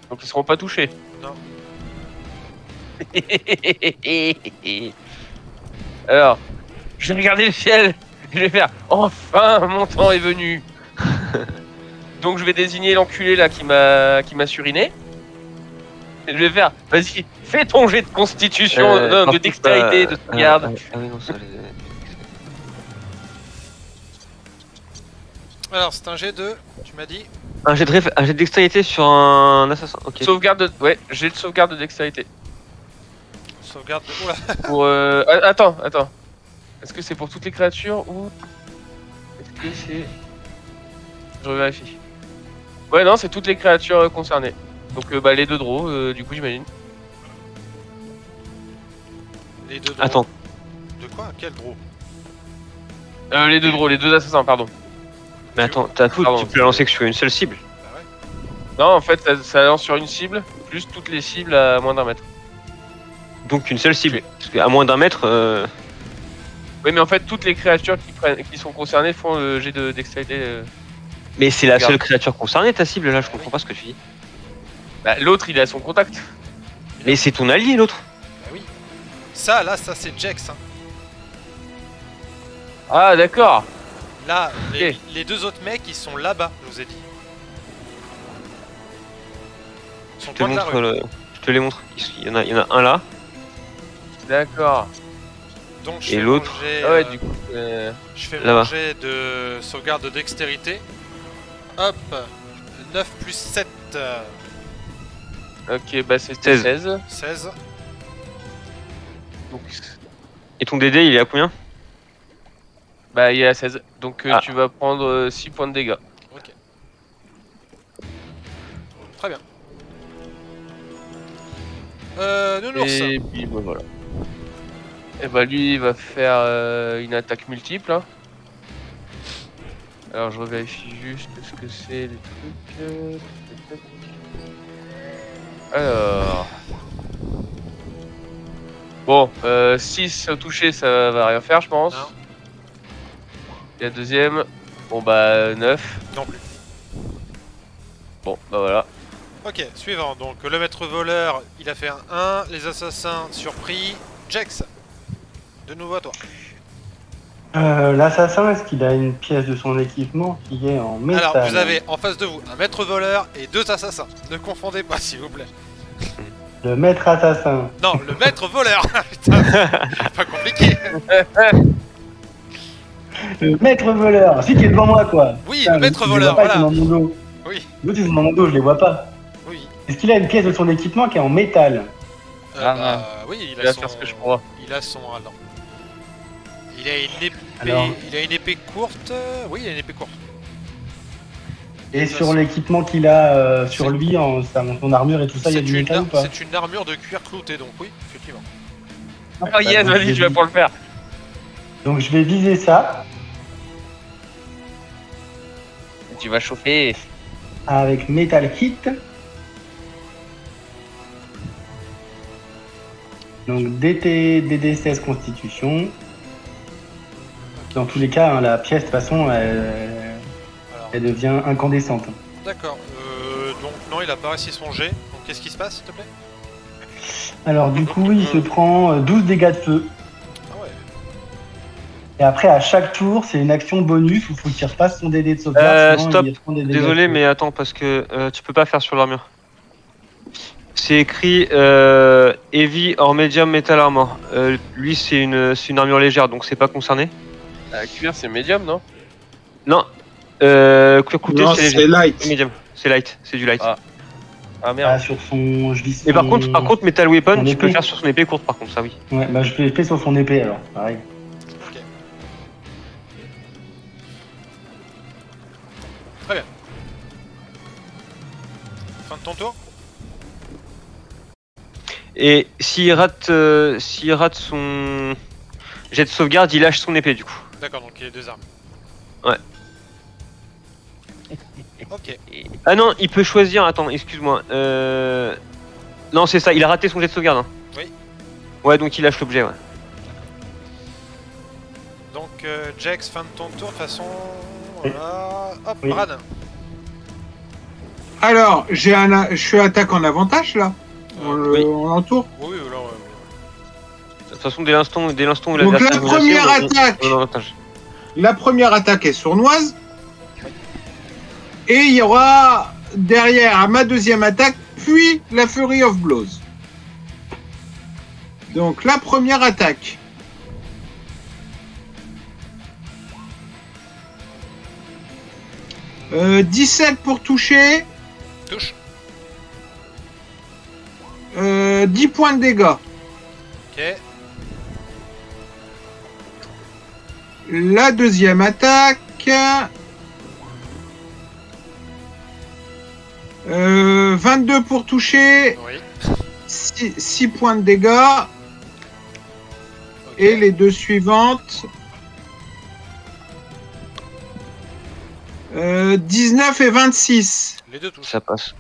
Donc ils seront pas touchés. Non. Alors, je vais regarder le ciel. Je vais faire enfin mon temps est venu. Donc je vais désigner l'enculé là qui m'a suriné. Et je vais faire vas-y, fais ton jet de constitution, de dextérité, de sauvegarde. Ah oui, non, ça. Alors, c'est un jet de. Tu m'as dit. Un jet de dextérité sur un assassin. Ok. Sauvegarde de. Ouais, jet de sauvegarde de dextérité. Sauvegarde de. Oula. Pour attends. Est-ce que c'est pour toutes les créatures ou est-ce que c'est. Je vérifie. Ouais non, c'est toutes les créatures concernées. Donc bah les 2 draws du coup j'imagine. Les 2 draws. Attends. De quoi? Quel draw? Les 2 draws, les 2 assassins, pardon. Mais attends, t'as tout, Pardon. tu peux la lancer que sur une seule cible. Bah ouais. Non, en fait, ça lance sur une cible, plus toutes les cibles à moins d'1 mètre. Donc une seule cible. Parce qu'à moins d'1 mètre. Oui, mais en fait, toutes les créatures qui sont concernées font le jet de dextérité. Mais c'est la Regarde. seule créature concernée ta cible là, je comprends pas ce que tu dis. Bah, l'autre, il est à son contact. Mais c'est ton allié l'autre. Bah oui. Ça, là, ça c'est Jex. Hein. Ah, d'accord. Là, Ok. les 2 autres mecs, ils sont là-bas, je vous ai dit. Ils sont Je te loin de la montre rue. je te les montre. Il y en a un là. D'accord. Donc, je Et fais l'autre mon jet, Ah ouais, du coup. je fais mon là-bas. jet de sauvegarde de dextérité. Hop. 9 plus 7. Ok, bah c'est 16. 16. 16. Donc, Et ton DD il est à combien? bah, il est à 16. Donc, Ah. tu vas prendre 6 points de dégâts. Ok. Très bien. Nounours. Et puis, bah, voilà. Et bah, lui, il va faire une attaque multiple. Hein. Alors, je revérifie juste ce que c'est les trucs. Alors. Bon, 6 touchés, ça va rien faire, je pense. Non. Et la deuxième, bon bah 9. Non plus. Bon, bah voilà. Ok, suivant. Donc le maître voleur, il a fait un 1. Les assassins surpris. Jex. De nouveau à toi. L'assassin, est-ce qu'il a une pièce de son équipement qui est en métal? Alors, vous avez en face de vous un maître voleur et 2 assassins. Ne confondez pas, s'il vous plaît. Le maître assassin. Non, le maître voleur. Putain, c'est pas compliqué. Le maître voleur. Si, qui est devant moi, quoi. Oui, Putain, le maître je les voleur, vois pas, ils voilà. sont dans mon dos. Oui, L'autre, ils sont dans mon dos, je les vois pas. oui. Est-ce qu'il a une pièce de son équipement qui est en métal? Oui, Il va faire ce que je crois. Il a son. Alors. Il a une épée. Alors. Il a une épée courte. Oui, il a une épée courte. Et De sur façon- l'équipement qu'il a sur C'est- lui, son armure et tout ça, il y a du métal ou pas? C'est une armure de cuir clouté, donc oui, effectivement. Oh yes, donc, vas-y, je vais pour le faire. Donc je vais viser ça Tu vas chauffer. avec Metal Hit. Donc DD16 Constitution. Dans tous les cas, hein, la pièce, de toute façon, Alors, elle devient incandescente. d'accord. Donc non, il a pas réussi son jet. Donc qu'est-ce qui se passe, s'il te plaît? Alors du coup, il se prend 12 dégâts de feu. Ah ouais. Et après, à chaque tour, c'est une action bonus où il faut qu'il repasse son DD de sauvegarde. Sinon, Stop. il reprend des dégâts Désolé, de feu. mais attends, parce que tu peux pas faire sur l'armure. C'est écrit Heavy or Medium Metal Armor. Lui, c'est une armure légère, donc c'est pas concerné. Cuir, c'est médium, non? Non. Cuir clouté, Non, c'est léger. c'est light. C'est medium. C'est light. C'est du light. Ah. Ah Ah, merde. sur son. Je vis Et par contre, Metal Weapon, son tu peux épée. le faire sur son épée courte, par contre, ça oui. Ouais, bah je vais épée sur son épée alors, pareil. Ok. Très bien. Fin de ton tour? Et s'il rate son jet de sauvegarde, il lâche son épée du coup. D'accord, donc il a deux armes. Ouais. Ok. Ah non, il peut choisir. Attends, excuse-moi. Non, c'est ça. Il a raté son jet de sauvegarde. Hein. Oui. Ouais, donc il lâche l'objet. Ouais. Donc Jax, fin de ton tour, de toute façon... Oui. Voilà. Hop, Oui. Bran. Alors, je suis attaque en avantage là. oui. On l'entoure. Oui, oui, là, ouais. De toute façon, dès l'instant où Donc l'adversaire la est menacé, première on- attaque. on a l'avantage. La première attaque est sournoise. Et il y aura derrière ma deuxième attaque, puis la Fury of Blows. Donc la première attaque. « 17 pour toucher, Touche. 10 points de dégâts. Ok. La deuxième attaque, 22 pour toucher, Oui. 6 points de dégâts. Ok. Et les deux suivantes, 19 et 26. Les deux touchent. Ça passe.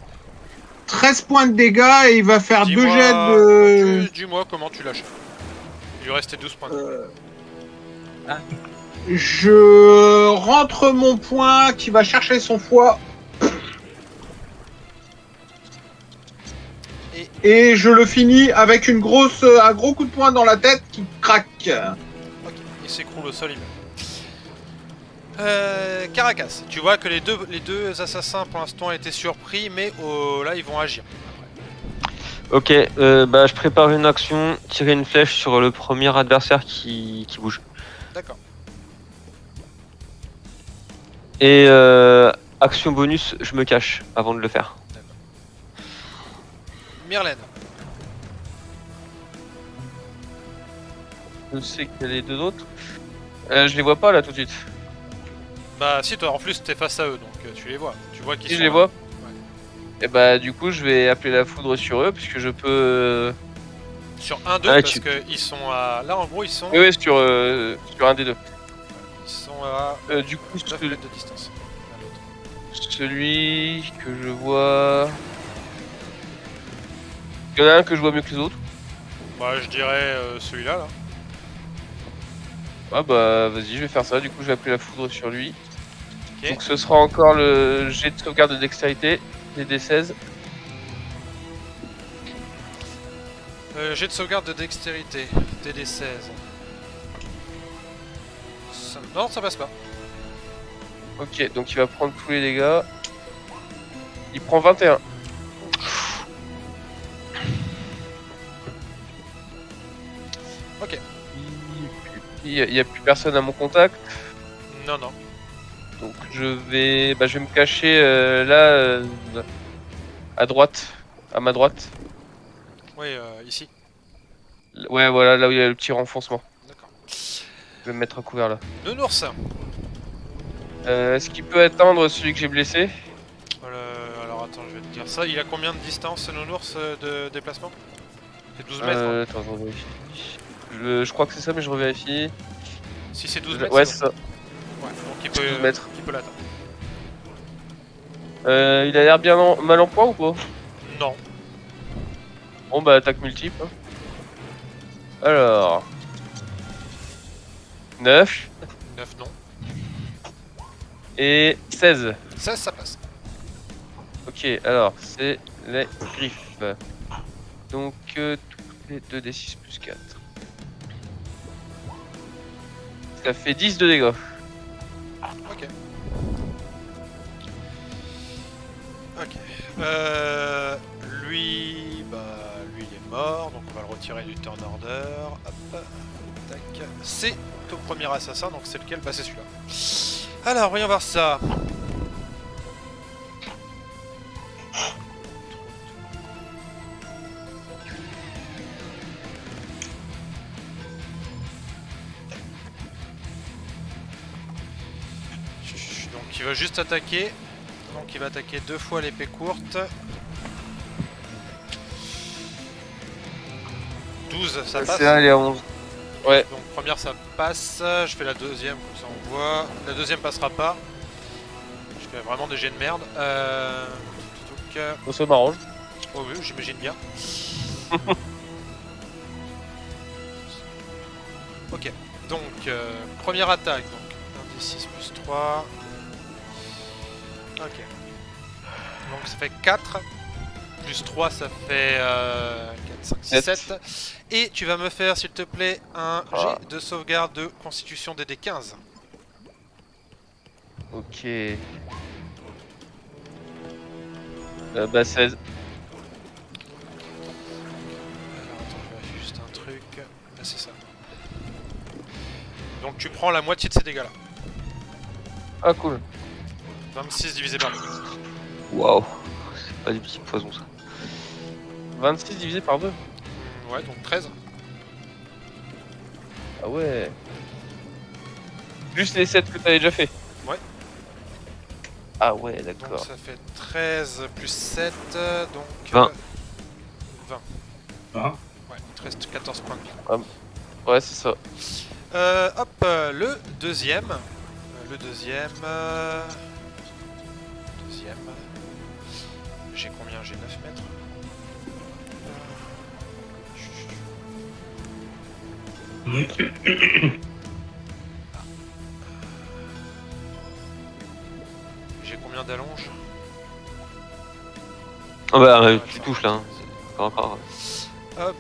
13 points de dégâts et il va faire deux Dis-moi- jets de... Juste dis-moi comment tu lâches. Il lui restait 12 points. Je rentre mon point qui va chercher son foie. Et je le finis avec un gros coup de poing dans la tête qui craque. Ok, il s'écroule au sol, il meurt. Caracas, tu vois que les deux assassins pour l'instant étaient surpris, mais là ils vont agir. Ok, bah je prépare une action, tirer une flèche sur le premier adversaire qui bouge. D'accord. Et action bonus, je me cache avant de le faire. Myrlène, Je sais qu'il y a les deux autres. Je les vois pas là tout de suite. bah si toi en plus t'es face à eux donc tu les vois. Tu vois qu'ils Si sont je les là. vois. Et bah du coup je vais appeler la foudre sur eux puisque je peux. Sur un d'eux Ah, parce tu- que ils sont à. Là en gros ils sont. Oui, oui, sur un des deux. Ils sont à Du coup 9 mètres de distance. l'un de l'autre. celui que je vois. Il y en a un que je vois mieux que les autres. Bah je dirais celui-là là. Ah bah vas-y, je vais faire ça. Du coup je vais appeler la foudre sur lui. Ok. Donc ce sera encore le jet de sauvegarde de dextérité, les D16. Jet de sauvegarde de dextérité, TD16. Non, ça passe pas. Ok, donc il va prendre tous les dégâts. Il prend 21. Ok. Il y a plus personne à mon contact. Non, non. Donc je vais me cacher là à droite, à ma droite. Oui, ici. Ouais, voilà, là où il y a le petit renfoncement. D'accord. Je vais me mettre à couvert là. Nounours. Est-ce qu'il peut atteindre celui que j'ai blessé? dire ça. Il a combien de distance, Nounours, de déplacement? C'est 12 mètres. Hein. Attends, je revérifie. Je crois que c'est ça, mais je revérifie. Si c'est 12 mètres, Ouais, c'est c'est bon. ça. Ouais, donc il 12 mètres. il peut l'atteindre. Il a l'air bien mal en point ou pas? Non. Bon bah attaque multiple. Hein. Alors... 9 9 non. et 16. 16 ça passe. Ok, alors c'est les griffes. Donc tous les 2d6 plus 4. Ça fait 10 de dégâts. Ok. Ok. Lui, lui il est mort, donc on va le retirer du turn order. Hop, tac. C'est ton premier assassin, donc c'est lequel? Bah c'est celui-là. Alors, voyons voir ça. Donc il va juste attaquer. Donc il va attaquer 2 fois l'épée courte. 12, ça passe. C'est 1 et 11. Ouais. Donc première ça passe, je fais la deuxième comme ça on voit. La deuxième passera pas. Je fais vraiment des jets de merde. Ça m'arrange. Oh oui, j'imagine bien. Ok, donc première attaque, donc 1d6 plus 3. Ok. Donc ça fait 4. Plus 3 ça fait 4, 5, 6, 7. Et tu vas me faire s'il te plaît un jet de sauvegarde de constitution des D15. Ok. Bah 16. Alors attends, je vérifie juste un truc. Là c'est ça. Donc tu prends la moitié de ces dégâts là. Ah cool. 26 divisé par 2. Waouh, c'est pas du petit poison ça. 26 divisé par 2. Ouais, donc 13. Ah ouais. Plus les 7 que t'avais déjà fait. Ouais. Ah ouais, Donc d'accord. ça fait 13 plus 7, donc 20. 20. Ah. Ouais, il te reste 14 points de vie. Ouais, c'est ça. Hop, le deuxième. Deuxième. J'ai combien? J'ai 9 mètres. J'ai combien d'allonge? Ah bah tu touches là. Hein. Encore. Hop,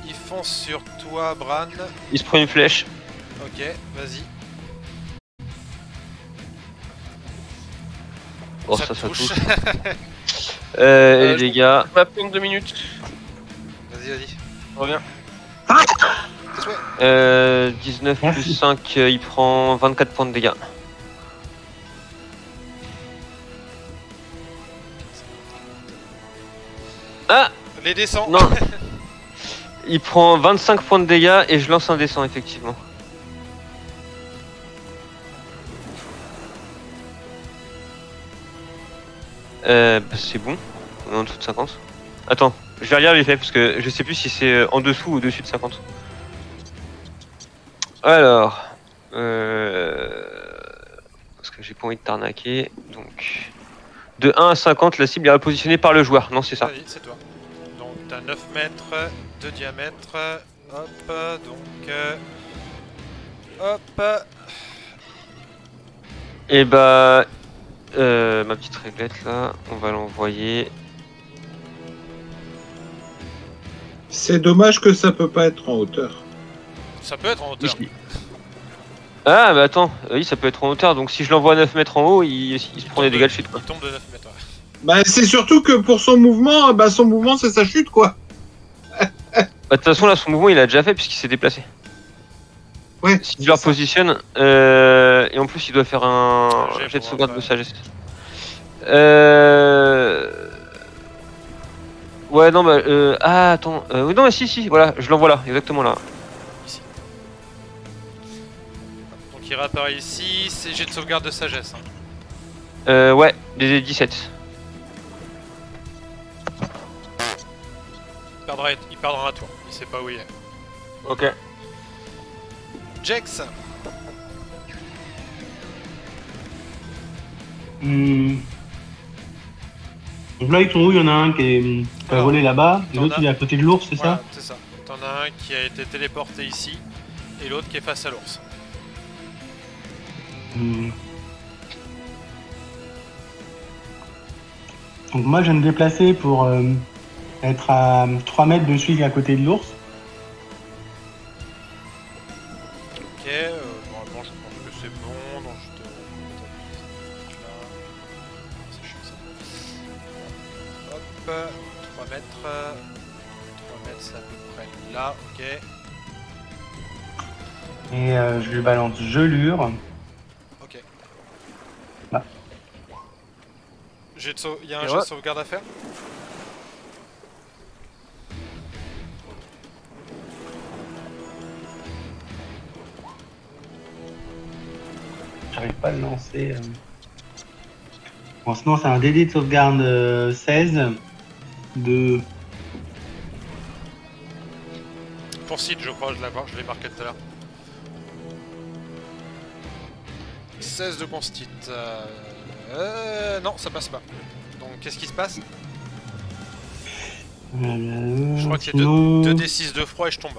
il fonce sur toi, Bran. Il se prend une flèche. Ok, vas-y. Oh Ça ça te touche. touche. Les dégâts. Je vais prendre 2 minutes. Vas-y. Je reviens. Tes souhaits. 19 plus 5, il prend 24 points de dégâts. Ah Les descends. non. Il prend 25 points de dégâts et je lance un descend effectivement. C'est bon, on est en dessous de 50. Attends, je vais regarder les faits parce que je sais plus si c'est en dessous ou au-dessus de 50. Alors, parce que j'ai pas envie de t'arnaquer, donc de 1 à 50, la cible est repositionnée par le joueur. Non, c'est ça. Vas-y, c'est toi. Donc t'as 9 mètres de diamètre. Hop, donc... hop. Et bah, ma petite réglette là, on va l'envoyer. C'est dommage que ça peut pas être en hauteur. Ça peut être en hauteur. Ici. Ah, mais attends, oui, ça peut être en hauteur, donc si je l'envoie à 9 mètres en haut, il se prend des dégâts de chute quoi. Il tombe de 9 mètres, ouais. Bah, c'est surtout que pour son mouvement c'est sa chute quoi. Bah, de toute façon, là, son mouvement il a déjà fait puisqu'il s'est déplacé. Ouais. Si je le repositionne, et en plus il doit faire un Jet jet de pour sauvegarde voir, de sagesse. Ouais, non, bah, ah, attends, oui, non, mais si, voilà, je l'envoie là, exactement là. Ici. Donc il réapparaît ici, c'est jet de sauvegarde de sagesse. Hein. Ouais, des 17. il part dans la tour. Il sait pas où il est. Ok. Jex. Donc là, ils sont où? Il y en a un qui a volé là-bas, et t'en l'autre as- il est à côté de l'ours, c'est Voilà, ça? c'est ça. T'en as un qui a été téléporté ici, et l'autre qui est face à l'ours. Hmm. Donc moi, je vais me déplacer pour être à 3 mètres de celui qui est à côté de l'ours. Ok, normalement je pense que c'est bon, donc je te... Là... C'est chiant ça. Hop, 3 mètres... 3 mètres c'est à peu près là, ok. Et je lui balance gelure. Ok. Là. Il y a un Et jet ouais. de sauvegarde à faire? J'arrive pas à le lancer. Bon, sinon, c'est un DD de sauvegarde 16 de... Pour Sid, je crois, je l'ai marqué tout à l'heure. 16 de constit. Non, ça passe pas. Donc, qu'est-ce qui se passe? Je crois que c'est sinon... 2d6 de froid et je tombe.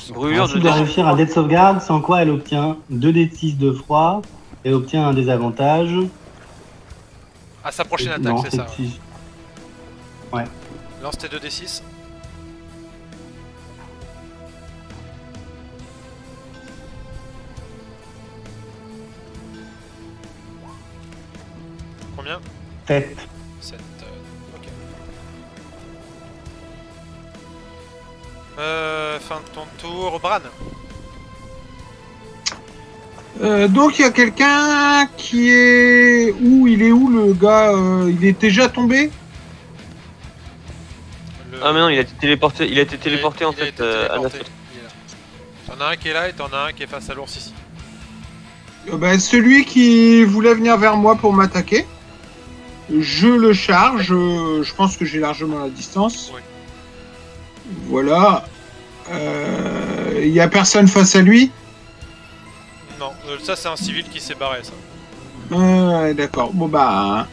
Brûlure Ensuite, de doit réussir un dé de sauvegarde, sans quoi elle obtient 2d6 de froid et obtient un désavantage. À sa prochaine attaque, Non, c'est ça. six. Lance tes 2d6. Combien? 7. 7. Ok. Fin de ton tour. Bran. Donc il y a quelqu'un qui est... Où il est où le gars il est déjà tombé? Ah mais non, il a été téléporté, en il a fait été à téléporté. notre... Il est là. T'en as un qui est là et t'en as un qui est face à l'ours ici. Celui qui voulait venir vers moi pour m'attaquer. Je le charge. Je pense que j'ai largement la distance. Oui. Voilà. Il y a personne face à lui. Non, ça c'est un civil qui s'est barré ça. D'accord. Bon bah,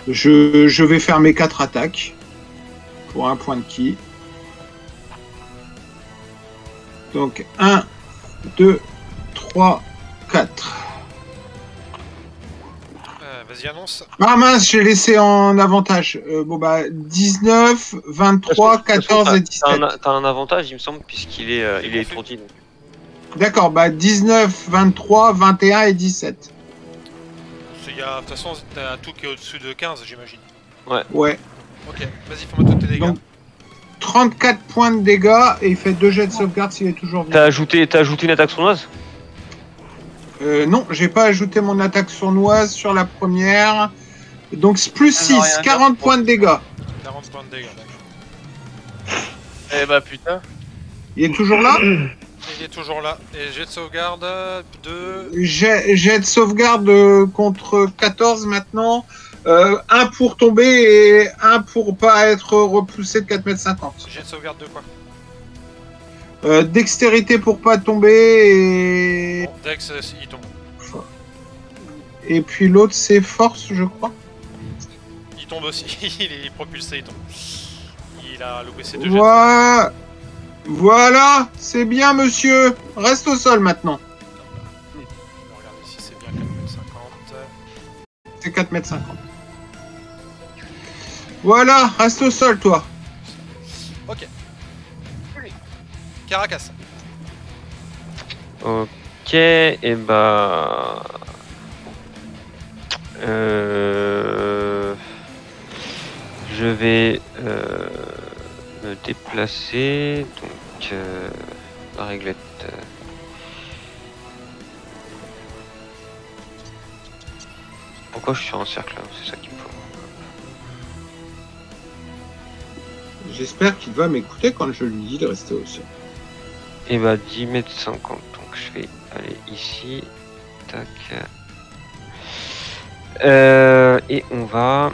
je vais faire mes 4 attaques pour un point de ki. Donc 1, 2, 3, 4. Vas-y, annonce. Ah mince, j'ai laissé en avantage. Bon bah 19, 23, 14 et 17. T'as un avantage, il me semble, puisqu'il est, il est étourdi. Donc. D'accord, bah 19, 23, 21 et 17. De toute façon, t'as tout qui est au-dessus de 15, j'imagine. Ouais. Ok, vas-y, fais-moi tous tes dégâts. Donc 34 points de dégâts et il fait 2 jets de sauvegarde s'il est toujours vivant. T'as ajouté une attaque sournoise? Non, j'ai pas ajouté mon attaque sournoise sur la première. Donc c'est plus Ça veut 6, rien dire. 40 points de dégâts. 40 points de dégâts, d'accord. Eh bah putain. Il est toujours là? Il est toujours là. Et jet de sauvegarde 2. Jet de sauvegarde contre 14 maintenant. 1 pour tomber et 1 pour pas être repoussé de 4,50 m. Jet de sauvegarde de quoi? Dextérité pour pas tomber et... Bon, Dex, il tombe. Et puis l'autre c'est force je crois. Il tombe aussi. Il est propulsé, il tombe. Il a loupé ses 2 jets. Voilà, c'est bien monsieur. Reste au sol maintenant. Regardez si c'est bien 4,50 m. C'est 4,50 m. Voilà, reste au sol toi. Ok. Caracas. Ok, et bah... Je vais me déplacer, donc la réglette... Pourquoi je suis en cercle là? C'est ça qui me faut. J'espère qu'il va m'écouter quand je lui dis de rester au sol. Et bah 10 mètres 50, donc je vais aller ici, tac. Et on va...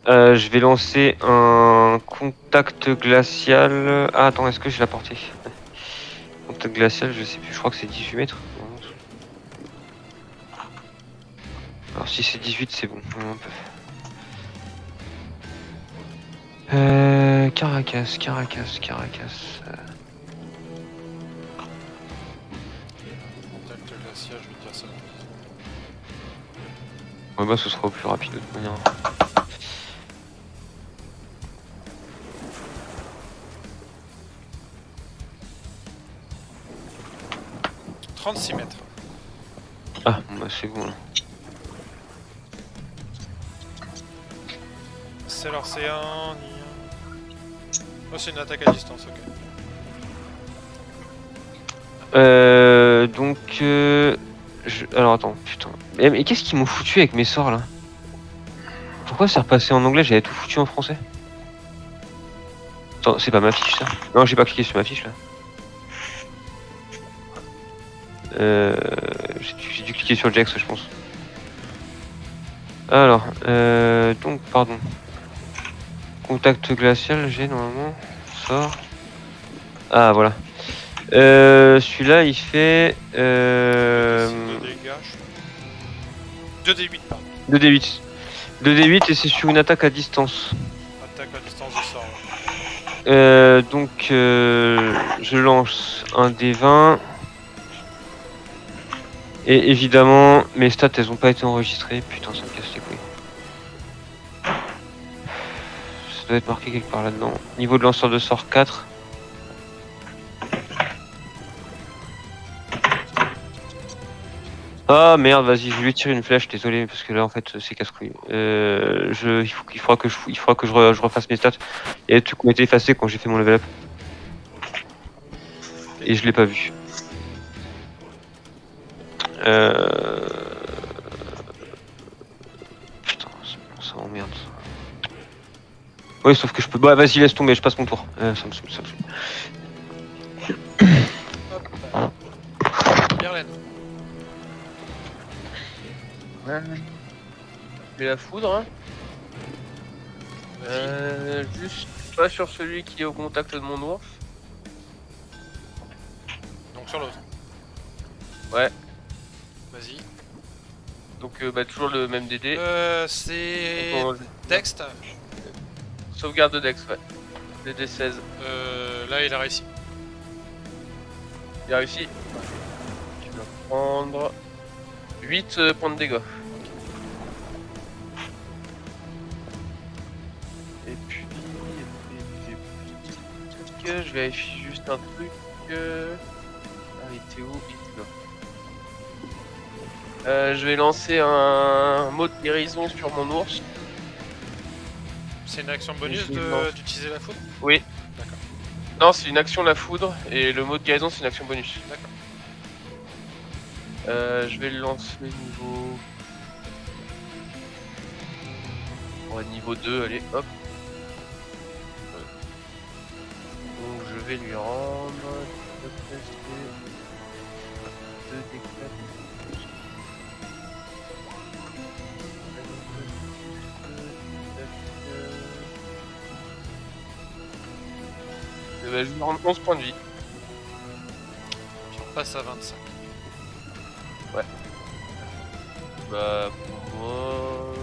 Je vais lancer un contact glacial. Ah, attends, est-ce que j'ai la portée? Contact glacial, je sais plus, je crois que c'est 18 mètres. Alors, si c'est 18, c'est bon. Caracas. Contact glacial, je vais dire ça. Ouais, bah, ce sera au plus rapide de toute manière. 36 mètres. Ah, bah, c'est bon. Là. C'est l'océan. Oh, c'est une attaque à distance, ok. Alors attends, putain. Mais qu'est-ce qu'ils m'ont foutu avec mes sorts là? Pourquoi c'est repassé en anglais? J'avais tout foutu en français. Attends, c'est pas ma fiche ça? Non, j'ai pas cliqué sur ma fiche là. J'ai dû cliquer sur Jax, je pense. Alors, donc, pardon. Contact glacial, j'ai normalement. Sort. Ah, voilà. Celui-là, il fait. 2 dégâts. 2d8, pardon. 2d8. 2d8 et c'est sur une attaque à distance. Attaque à distance de sort. Donc, je lance un D20. Et évidemment, mes stats, elles ont pas été enregistrées. Putain, ça me casse les couilles. Ça doit être marqué quelque part là-dedans. Niveau de lanceur de sort 4. Ah merde, vas-y, je vais tirer une flèche, désolé, parce que là en fait c'est casse-couille. Il faudra que je refasse mes stats. Et les trucs ont été effacés quand j'ai fait mon level up. Et je l'ai pas vu. Putain, ça m'emmerde. Oui, sauf que je peux. Bah vas-y, laisse tomber, je passe mon tour. Ça me saoule. Hop. Berlin. Ouais. Je vais la foudre. Hein. Juste pas sur celui qui est au contact de mon ours. Donc sur l'autre. Ouais. Vas-y. Donc bah, toujours le même DD. C'est. Donc, Dex. sauvegarde de Dex, ouais. DD 16. Là, il a réussi. Il a réussi. Tu vas prendre 8 points de dégâts. Et puis je vérifie juste un truc. Ah, il était où? Il était là. Je vais lancer un mot de guérison sur mon ours. C'est une action bonus d'utiliser la foudre? Oui. D'accord. Non, c'est une action la foudre et le mot de guérison c'est une action bonus. D'accord. Je vais le lancer niveau. Ouais, niveau 2, allez, hop. Donc je vais lui rendre. 2 dégâts. Je lui rends 11 points de vie. Puis on passe à 25. Ouais. Bah pour moi.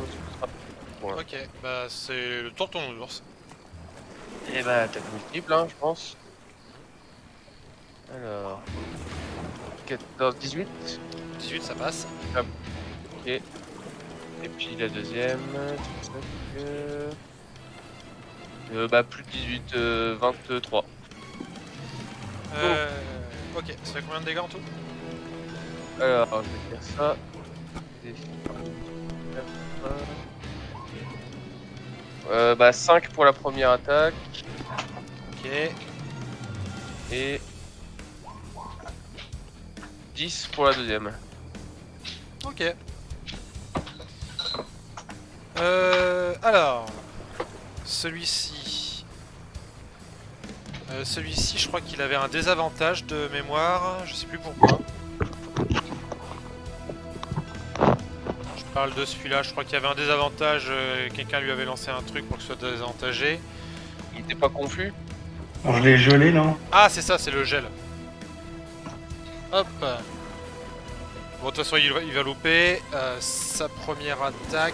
Voilà. Ok, bah c'est le tour de ton ours. Et bah attaque multiple, hein, je pense. Alors. 14, 18. 18, ça passe. Ok. Et puis la deuxième. Bah plus de 18, 23. Ok, ça fait combien de dégâts en tout? Alors, je vais faire ça. Bah 5 pour la première attaque. Ok. Et 10 pour la deuxième. Ok. Alors, celui-ci, je crois qu'il avait un désavantage de mémoire, je sais plus pourquoi. parle de celui-là. Je crois qu'il y avait un désavantage. Quelqu'un lui avait lancé un truc pour que ce soit désavantagé. Il était pas confus. Alors, je l'ai gelé, non? Ah, c'est ça, c'est le gel. Hop. Bon, de toute façon, il va louper sa première attaque.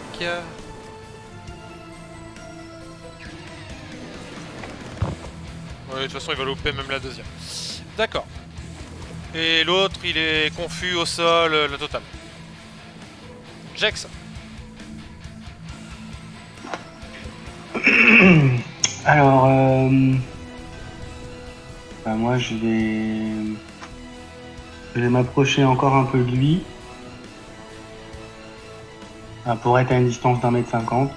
Ouais, de toute façon, il va louper même la deuxième. D'accord. Et l'autre, il est confus au sol, la totale. Jex. Alors, bah, moi, je vais m'approcher encore un peu de lui. Pour être à une distance d'1,50 m.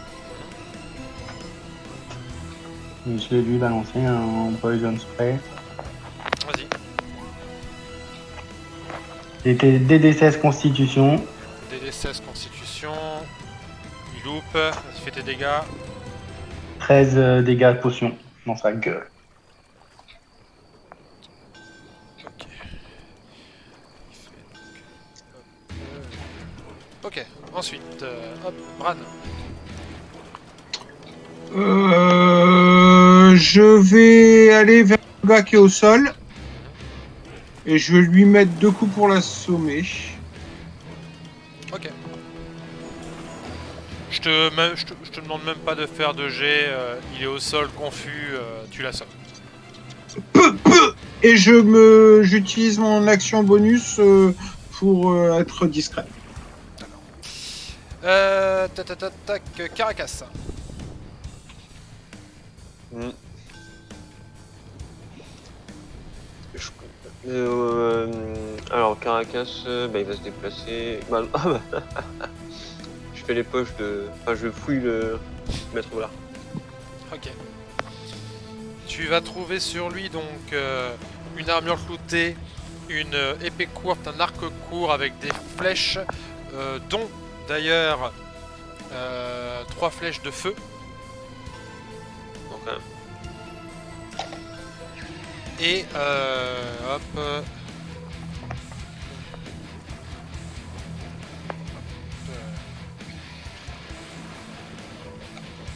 Et je vais lui balancer un Poison Spray. Vas-y. C'était DD16 Constitution. DD16 Constitution. Il loupe. Vas-y, fais tes dégâts. 13 dégâts de potion dans sa gueule. Ok. Ok. Ensuite, hop, Bran. Je vais aller vers le gars qui est au sol. Et je vais lui mettre 2 coups pour l'assommer. Ok. Je te demande même pas de faire de jet. Il est au sol, confus. Tu l'assommes. Et j'utilise mon action bonus pour être discret. Tac, Caracas. Alors Caracas, bah, il va se déplacer. Bah, je fais les poches de. Enfin, je fouille le maître Oulard. Ok. Tu vas trouver sur lui donc une armure cloutée, une épée courte, un arc court avec des flèches, dont d'ailleurs 3 flèches de feu. Donc, Et hop.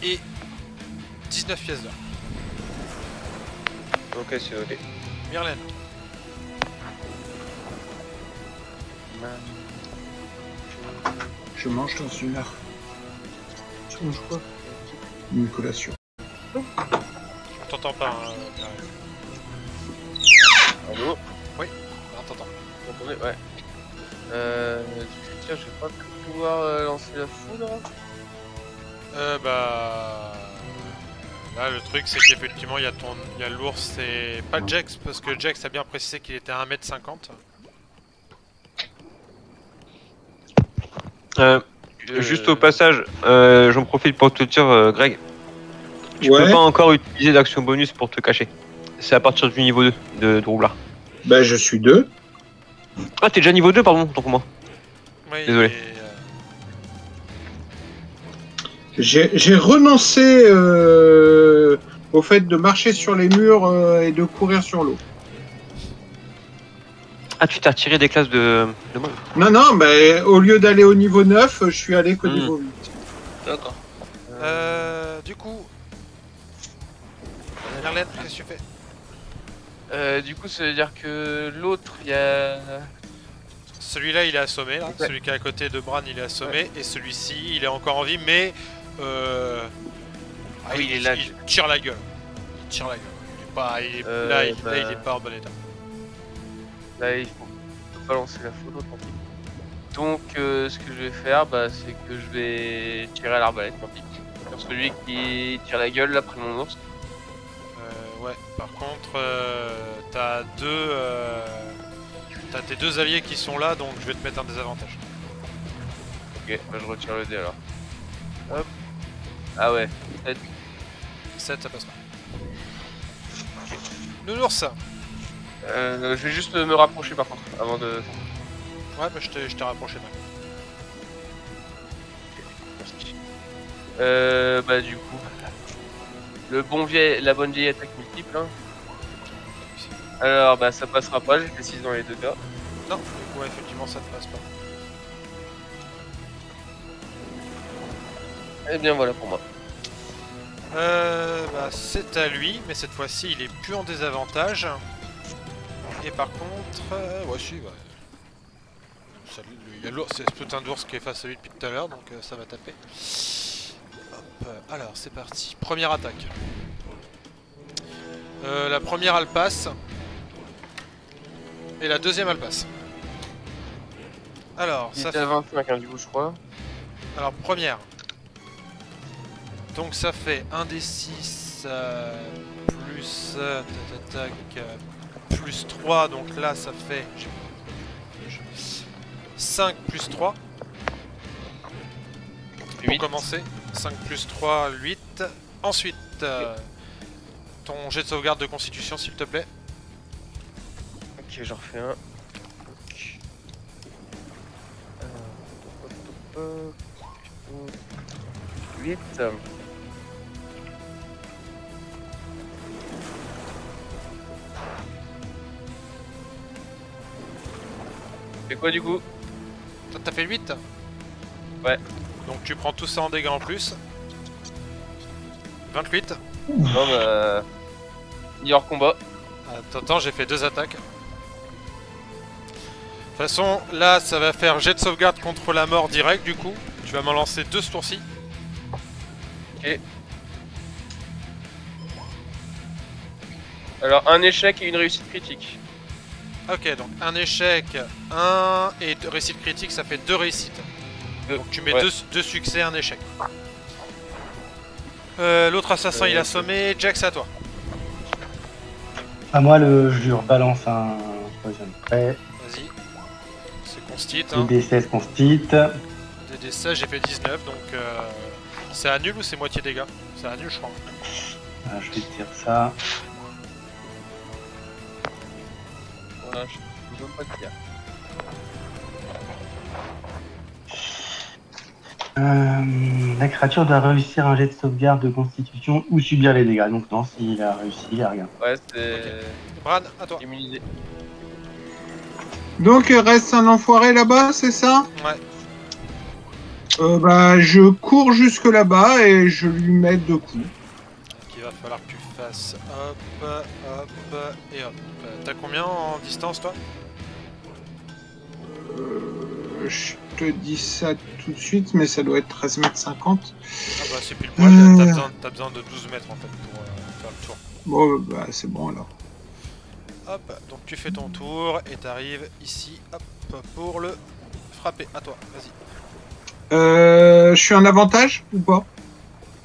Et 19 pièces d'or. ok, c'est noté. Myrlène. Je mange dans une heure. Tu manges quoi? Une collation. Je t'entends pas. Allô? Oui, on t'entend. Vous m'entendez? Ouais. Tiens, je vais pas pouvoir lancer la foudre. Bah. Là, le truc, c'est qu'effectivement, il y a l'ours et pas Jex, parce que Jex a bien précisé qu'il était à 1,50 m. Juste au passage, j'en profite pour te dire, Greg, tu peux pas encore utiliser d'action bonus pour te cacher. C'est à partir du niveau 2 de Roublard. Bah, je suis 2. Ah, t'es déjà niveau 2, pardon, tant pour moi. Oui, Désolé. J'ai renoncé au fait de marcher sur les murs et de courir sur l'eau. Ah, tu t'es retiré des classes de mode. Non, bah, au lieu d'aller au niveau 9, je suis allé qu'au niveau 8. D'accord. Du coup. Myrlène, qu'est-ce que tu fais? Du coup, ça veut dire que l'autre, il y a. Celui-là, il est assommé, là. Ouais. Celui qui est à côté de Bran, il est assommé. Et celui-ci, il est encore en vie, mais. Ah oui, il est là. Il tire la gueule. Il tire la gueule. Là, il est pas en bon état. Là, il faut pas lancer la foudre, tant pis. Donc, ce que je vais faire, bah, c'est que je vais tirer à l'arbalète, tant pis. Sur celui qui tire la gueule, là, après mon ours. Ouais, par contre, t'as tes 2 alliés qui sont là, donc je vais te mettre un désavantage. Ok, bah, je retire le dé alors. Hop. Ah ouais, 7, ça passe pas. Nounours. je vais juste me rapprocher par contre, avant de... Ouais, bah je t'ai rapproché d'un. Bah du coup... la bonne vieille attaque multiple, hein. Alors bah ça passera pas, j'ai fait 6 dans les 2 cas. Non, du coup, effectivement, ça ne passe pas. Eh bien voilà pour moi. Bah, c'est à lui, mais cette fois-ci il est plus en désavantage. Et par contre, ouais, si, ouais. Il y a ce putain d'ours qui est face à lui depuis tout à l'heure, donc ça va taper. Hop, alors c'est parti. Première attaque. La première elle passe. Et la deuxième elle passe. Alors, Il ça était à 25 hein, du coup je crois. Alors première. Donc ça fait 1 des 6 plus tac, plus 3, donc là ça fait 5 plus 3 pour 8. commencer. 5 plus 3, 8. Ensuite, ton jet de sauvegarde de constitution s'il te plaît. Ok, j'en refais un. 8. Fais quoi du coup? Toi t'as fait 8. Ouais. Donc tu prends tout ça en dégâts en plus. 28. Non bah... Il est hors combat. Attends, j'ai fait 2 attaques. De toute façon, là ça va faire jet de sauvegarde contre la mort direct du coup. Tu vas m'en lancer 2 ce tour-ci. Ok. Alors un échec et une réussite critique. Ok, donc un échec, 1 et 2 réussites critiques, ça fait 2 réussites. Donc tu mets Ouais. 2 succès, un échec. L'autre assassin il a assommé, Jack c'est à toi. À moi, je lui rebalance un poison prêt. Vas-y. C'est constit, Le hein. D16 constit. DD16 j'ai fait 19, donc c'est à nul ou c'est moitié dégâts? C'est à nul je crois. Voilà, je vais te dire ça. Voilà, je peux même pas te dire. La créature doit réussir un jet de sauvegarde de constitution ou subir les dégâts. Donc non, s'il a réussi, il a rien. Ouais, c'est Bran, à toi. immunisé. Donc, il reste un enfoiré là-bas, c'est ça? Ouais. Bah, je cours jusque là-bas et je lui mets 2 coups. Donc il va falloir que tu fasses hop, hop et hop. T'as combien en distance toi? Je te dis ça tout de suite, mais ça doit être 13 mètres 50. Ah bah c'est pile poil, t'as besoin de 12 mètres en fait pour faire le tour. Bon, bah, c'est bon alors. Hop, donc tu fais ton tour et t'arrives ici, hop, pour le frapper. À toi, vas-y. Je suis en avantage ou pas?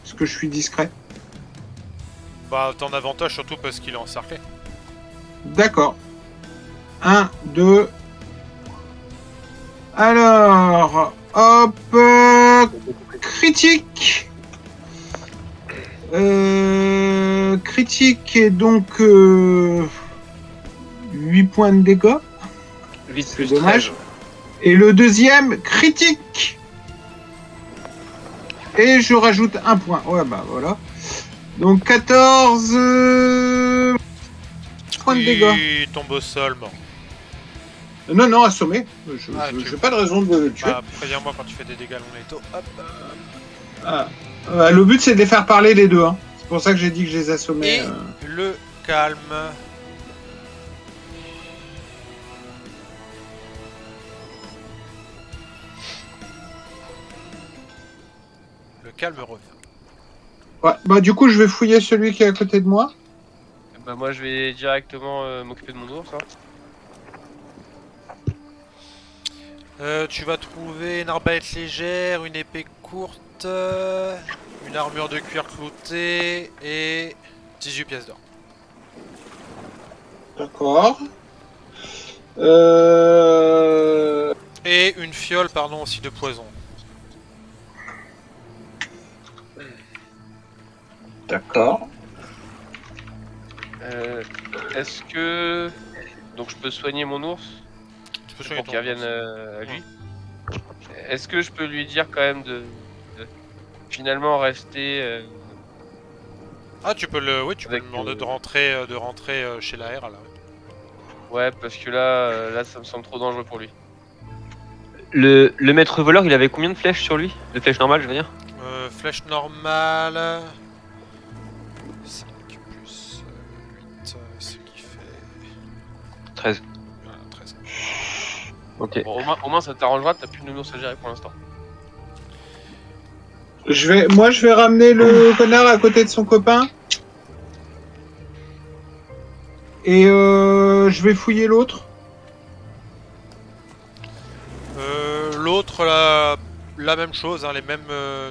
Parce que je suis discret. Bah t'en avantage surtout parce qu'il est encerclé. D'accord. 1, 2. Alors, hop, critique. Critique et donc 8 points de dégâts. 8 C'est plus dommage. 13. Et le deuxième, critique. Et je rajoute 1 point. Ouais, bah voilà. Donc 14 points de dégâts. Il tombe au sol, mort. Non, non, assommé. Je tu- n'ai pas de raison de le tuer. Bah, préviens-moi quand tu fais des dégâts non létaux. Hop. Ah. Le but, c'est de les faire parler les deux. Hein. C'est pour ça que j'ai dit que je les assommais. Et le calme. Le calme revient. Ouais, bah du coup, je vais fouiller celui qui est à côté de moi. Bah moi je vais directement m'occuper de mon ours. Hein. Tu vas trouver une arbalète légère, une épée courte, une armure de cuir cloutée et 18 pièces d'or. D'accord. Et une fiole, pardon, aussi de poison. D'accord. Est-ce que... Donc je peux soigner mon ours Tu peux soigner pour qu'il revienne à lui. Est-ce que je peux lui dire quand même de finalement rester... Ah, tu peux le, oui, tu peux Avec, lui demander de rentrer chez la R là. Ouais, parce que là ça me semble trop dangereux pour lui. Le maître voleur, il avait combien de flèches sur lui? De flèches normales, je veux dire? flèche normale. 5 plus 8, ce qui fait... 13. Voilà, 13. Ok. Bon, au moins ça t'arrangera, t'as plus de nounours à gérer pour l'instant. Moi, je vais ramener le connard à côté de son copain. Et je vais fouiller l'autre. L'autre, la même chose, hein, les mêmes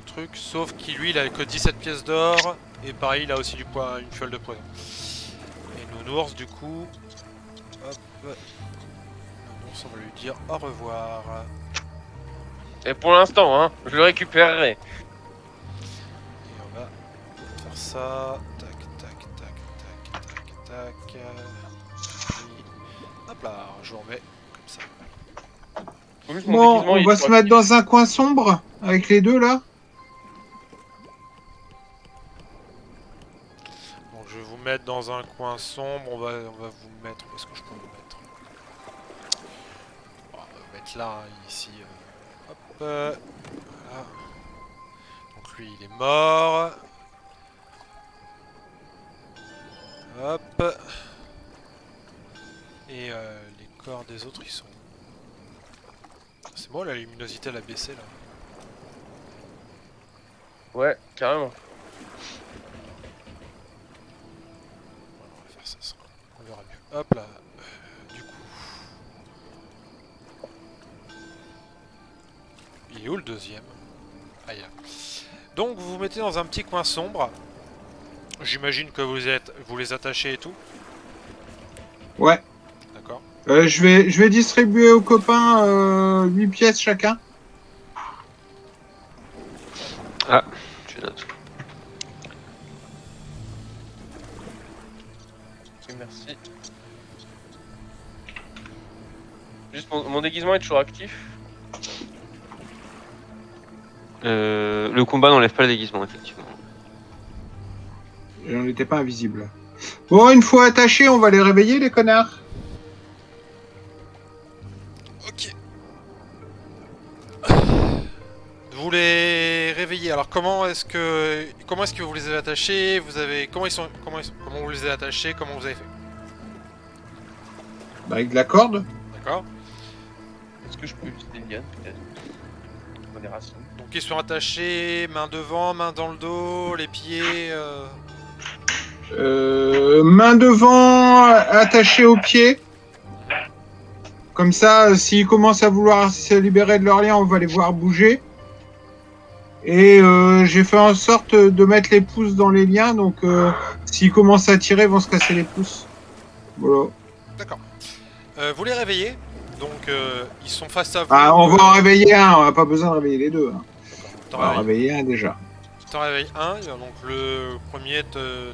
trucs, sauf qu'il lui, il a que 17 pièces d'or, et pareil, il a aussi une fiole de poison. Et Nounours, du coup, hop, Nounours, on va lui dire au revoir. Et pour l'instant, hein, je le récupérerai. Et on va faire ça, tac, tac, tac, tac, tac, tac, et hop là, je vous remets comme ça. Faut juste mon Bon, déguisement, on il va est se sur mettre actif. dans un coin sombre avec les deux là. Donc je vais vous mettre dans un coin sombre, on va vous mettre, où est-ce que je peux vous mettre? Bon, on va vous mettre là, hein, ici, hop, voilà. Donc lui il est mort. Hop. Et les corps des autres ils sont... C'est moi la luminosité elle a baissé là. Ouais, carrément. On va faire ça, on verra mieux. Hop là, du coup... Il est où le deuxième? Ah, il est là. Donc vous vous mettez dans un petit coin sombre. J'imagine que vous les attachez et tout. Ouais. D'accord. Je vais distribuer aux copains 8 pièces chacun. Ah, je note. Ok, merci. Juste mon déguisement est toujours actif. Le combat n'enlève pas le déguisement, effectivement. J'en étais pas invisible. Bon, une fois attachés, on va les réveiller, les connards. Ok. Vous les réveillez. Alors comment est-ce que vous les avez attachés? Comment vous les avez attachés? Comment vous avez fait? Bah, avec de la corde. D'accord. Est-ce que je peux utiliser une liane peut-être? Modération. Donc ils sont attachés, main devant, main dans le dos, les pieds. Main devant, attachée aux pieds. Comme ça, s'ils commencent à vouloir se libérer de leur lien, on va les voir bouger. Et j'ai fait en sorte de mettre les pouces dans les liens, donc s'ils commencent à tirer, ils vont se casser les pouces. Voilà. D'accord. Vous les réveillez. Donc ils sont face à vous. Ah, on va en réveiller un, on n'a pas besoin de réveiller les deux. Hein. On va en T'en réveiller un déjà. réveilles un, donc le premier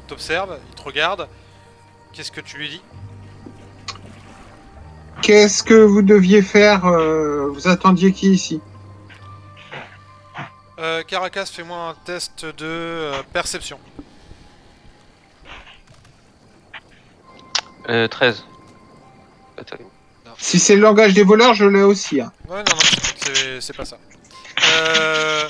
t'observe, il te regarde. Qu'est-ce que tu lui dis? Qu'est-ce que vous deviez faire vous attendiez qui ici? Caracas, fais-moi un test de perception. 13. Attends. Si c'est le langage des voleurs, je l'ai aussi. Hein. Ouais, non, c'est pas ça. Ah,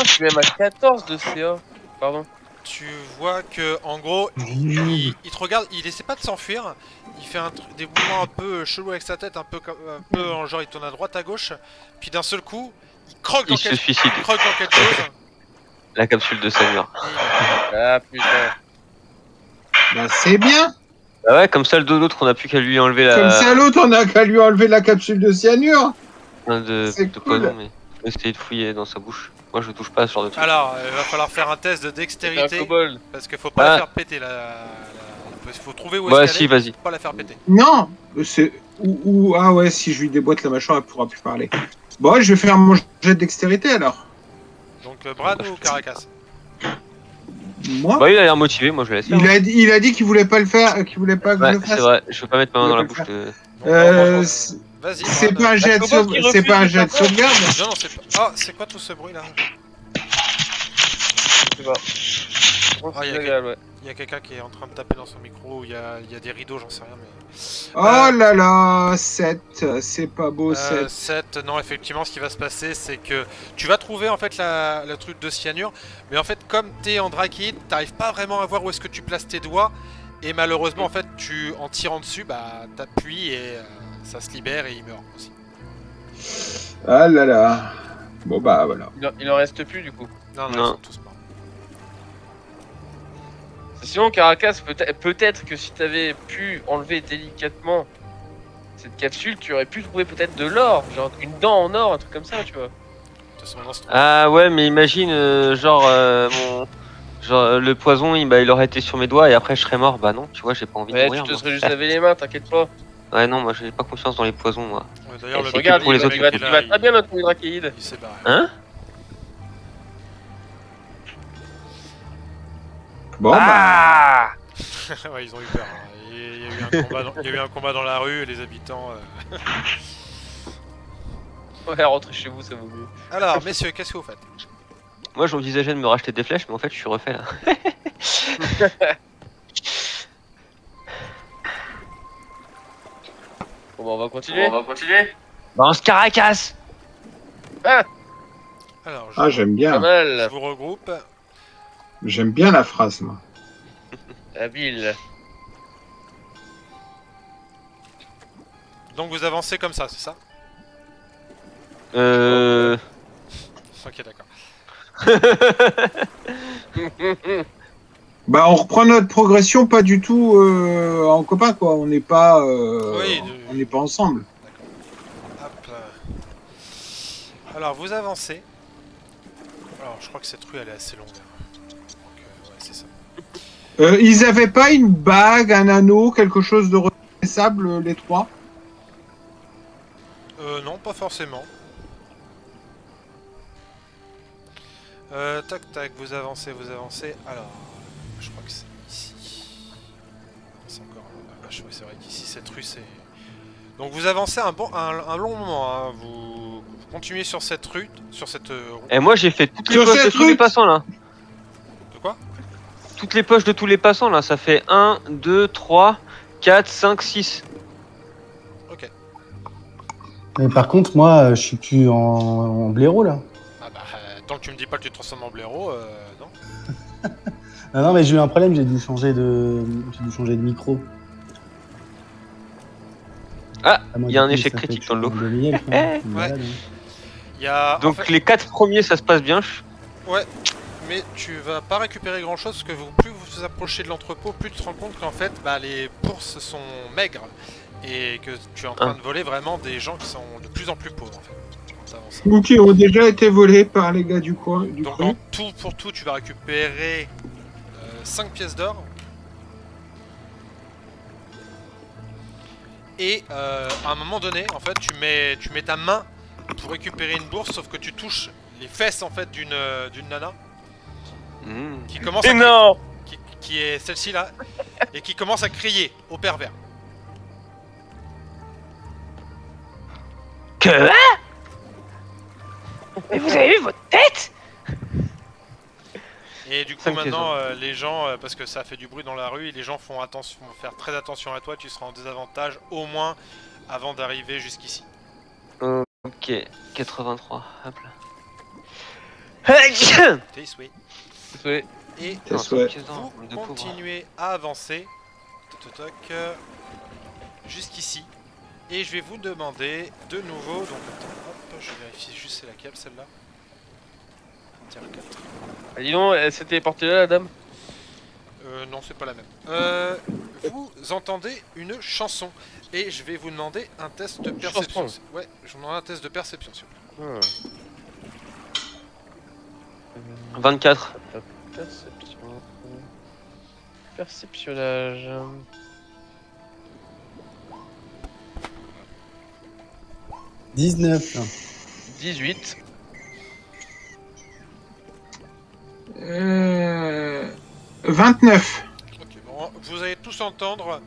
je suis même à 14 de CA. Pardon. Tu vois que, en gros, il te regarde, il essaie pas de s'enfuir. Il fait des mouvements un peu chelous avec sa tête, un peu en genre il tourne à droite, à gauche. Puis d'un seul coup, il croque dans Il se suicide. quelque chose. La capsule de Samir. Ah putain. Bah, c'est bien. Ah ouais, comme ça, le l'autre, on a plus qu'à lui enlever la. Comme ça, l'autre, on a qu'à lui enlever la capsule de cyanure. C'est de cool. poison, mais je vais essayer de fouiller dans sa bouche. Moi, je touche pas à ce genre de truc. Alors, il va falloir faire un test de C'est un dextérité. kobold. Parce qu'il faut pas la Ah. faire péter. Faut trouver où Ouais, est-ce qu'elle si, est, vas-y. faut pas la faire péter. Non, c'est ah ouais, si je lui déboîte la mâchoire, elle pourra plus parler. Bon, je vais faire mon jet de dextérité alors. Donc, Brad ou Caracas? Moi, Bah, il a l'air motivé, moi, je le laisse faire. il a dit qu'il voulait pas le faire, qu'il voulait pas que je Ouais, le c'est fasse. vrai, je veux pas mettre ma main dans la bouche de. Donc, Euh, vas-y, C'est Brad. pas un jet de kobold qui c'est pas un refuse jet de de sauvegarde. Non, non, c'est pas. Ah, c'est quoi tout ce bruit là? Je sais pas. Je pense Ah, que y a c'est légal, ouais. Il y a quelqu'un qui est en train de taper dans son micro, ou il y a des rideaux, j'en sais rien, mais... Oh là là, 7, c'est pas beau, 7. 7, non, effectivement, ce qui va se passer, c'est que tu vas trouver en fait la truc de cyanure, mais en fait, comme t'es en Drakid, t'arrives pas vraiment à voir où est-ce que tu places tes doigts, et malheureusement, en fait, en tirant dessus, bah, t'appuies et ça se libère et il meurt aussi. Ah là là. Bon bah voilà. Il en reste plus du coup. Non, Non. ils sont tous morts. Sinon, Caracas, peut-être que si t'avais pu enlever délicatement cette capsule, tu aurais pu trouver peut-être de l'or, genre une dent en or, un truc comme ça, tu vois. De toute façon, maintenant, c'est trop. Ah ouais, mais imagine, genre, le poison, il aurait été sur mes doigts et après je serais mort. Bah non, tu vois, j'ai pas envie de Ouais, mourir. tu te moi. serais juste lavé les mains, t'inquiète pas. Ouais, non, moi j'ai pas confiance dans les poisons, moi. Ouais, d'ailleurs, Et le c'est mec, Regarde, pour les il autres, va il très bien notre Drakeid. il s'est barré. Hein? Bon bah. Ah Ouais, ils ont eu peur. Hein. Il y a eu un combat dans la rue et les habitants... Ouais, rentrez chez vous, ça vaut mieux. Alors, messieurs, qu'est-ce que vous faites? Moi j'envisageais de me racheter des flèches, mais en fait je suis refait là. Bon, bah, on va continuer. Balance Caracas! Alors, Ah j'aime Pas bien. je mal, vous regroupe. J'aime bien la phrase moi. habile. Donc vous avancez comme ça, c'est ça? Ok, d'accord. Bah on reprend notre progression pas du tout en copain quoi. On n'est pas Oui, on n'est pas ensemble. Hop. Alors, vous avancez. Alors, je crois que cette rue, elle est assez longue. Hein. Donc, ouais, c'est ça. Ils avaient pas une bague, un anneau, quelque chose de reconnaissable les trois? Non, pas forcément. Tac, tac, vous avancez, vous avancez. Alors, je crois que c'est ici. C'est encore... Ah, vache, oui, c'est vrai qu'ici, cette rue, c'est... Donc, vous avancez un long moment. Hein. Vous continuez sur cette rue, sur cette route. Et moi j'ai fait toutes les Sur poches de cette tous les route passants là. De quoi? Toutes les poches de tous les passants là, ça fait 1, 2, 3, 4, 5, 6. Ok. Mais par contre, moi, je suis plus en blaireau là. Ah bah, tant que tu me dis pas que tu te transformes en blaireau, non. Ah non, mais j'ai eu un problème, j'ai dû changer de micro. Ah, moi, il y a du un coup, échec ça fait critique que dans le lot. je suis en demi-aile, quoi. Ouais. Malade, hein. Il y a... Donc en fait- les 4 premiers ça se passe bien. Ouais, mais tu vas pas récupérer grand chose parce que plus vous vous approchez de l'entrepôt, plus tu te rends compte qu'en fait bah, les bourses sont maigres et que tu es en train de voler vraiment des gens qui sont de plus en plus pauvres en fait. quand t'avances. Ou qui ont déjà été volés par les gars du coin. Du Donc cru. en tout pour tout, tu vas récupérer 5 pièces d'or. Et à un moment donné, en fait, tu mets ta main pour récupérer une bourse, sauf que tu touches les fesses en fait d'une nana qui commence Et non qui est celle-ci là et qui commence à crier au pervers. Que? Mais vous avez vu votre tête? Et du coup 5 maintenant les gens, parce que ça fait du bruit dans la rue, les gens font faire très attention à toi, tu seras en désavantage au moins avant d'arriver jusqu'ici. Ok, 83, hop là. Tes souhaits. Ouais. Et Tes souhaits. vous continuez à avancer jusqu'ici. Et je vais vous demander de nouveau, donc attends, hop, je vérifie juste c'est laquelle celle-là. Tier 4. Ah, dis donc, elle s'était portée là, la dame. Non, c'est pas la même. Vous entendez une chanson et je vais vous demander un test de perception. Chanson. Ouais, je vous demande un test de perception. S'il vous plaît. 24. Perception. Perceptionnage. 19. 18. 29. Ok, bon, vous allez tous entendre,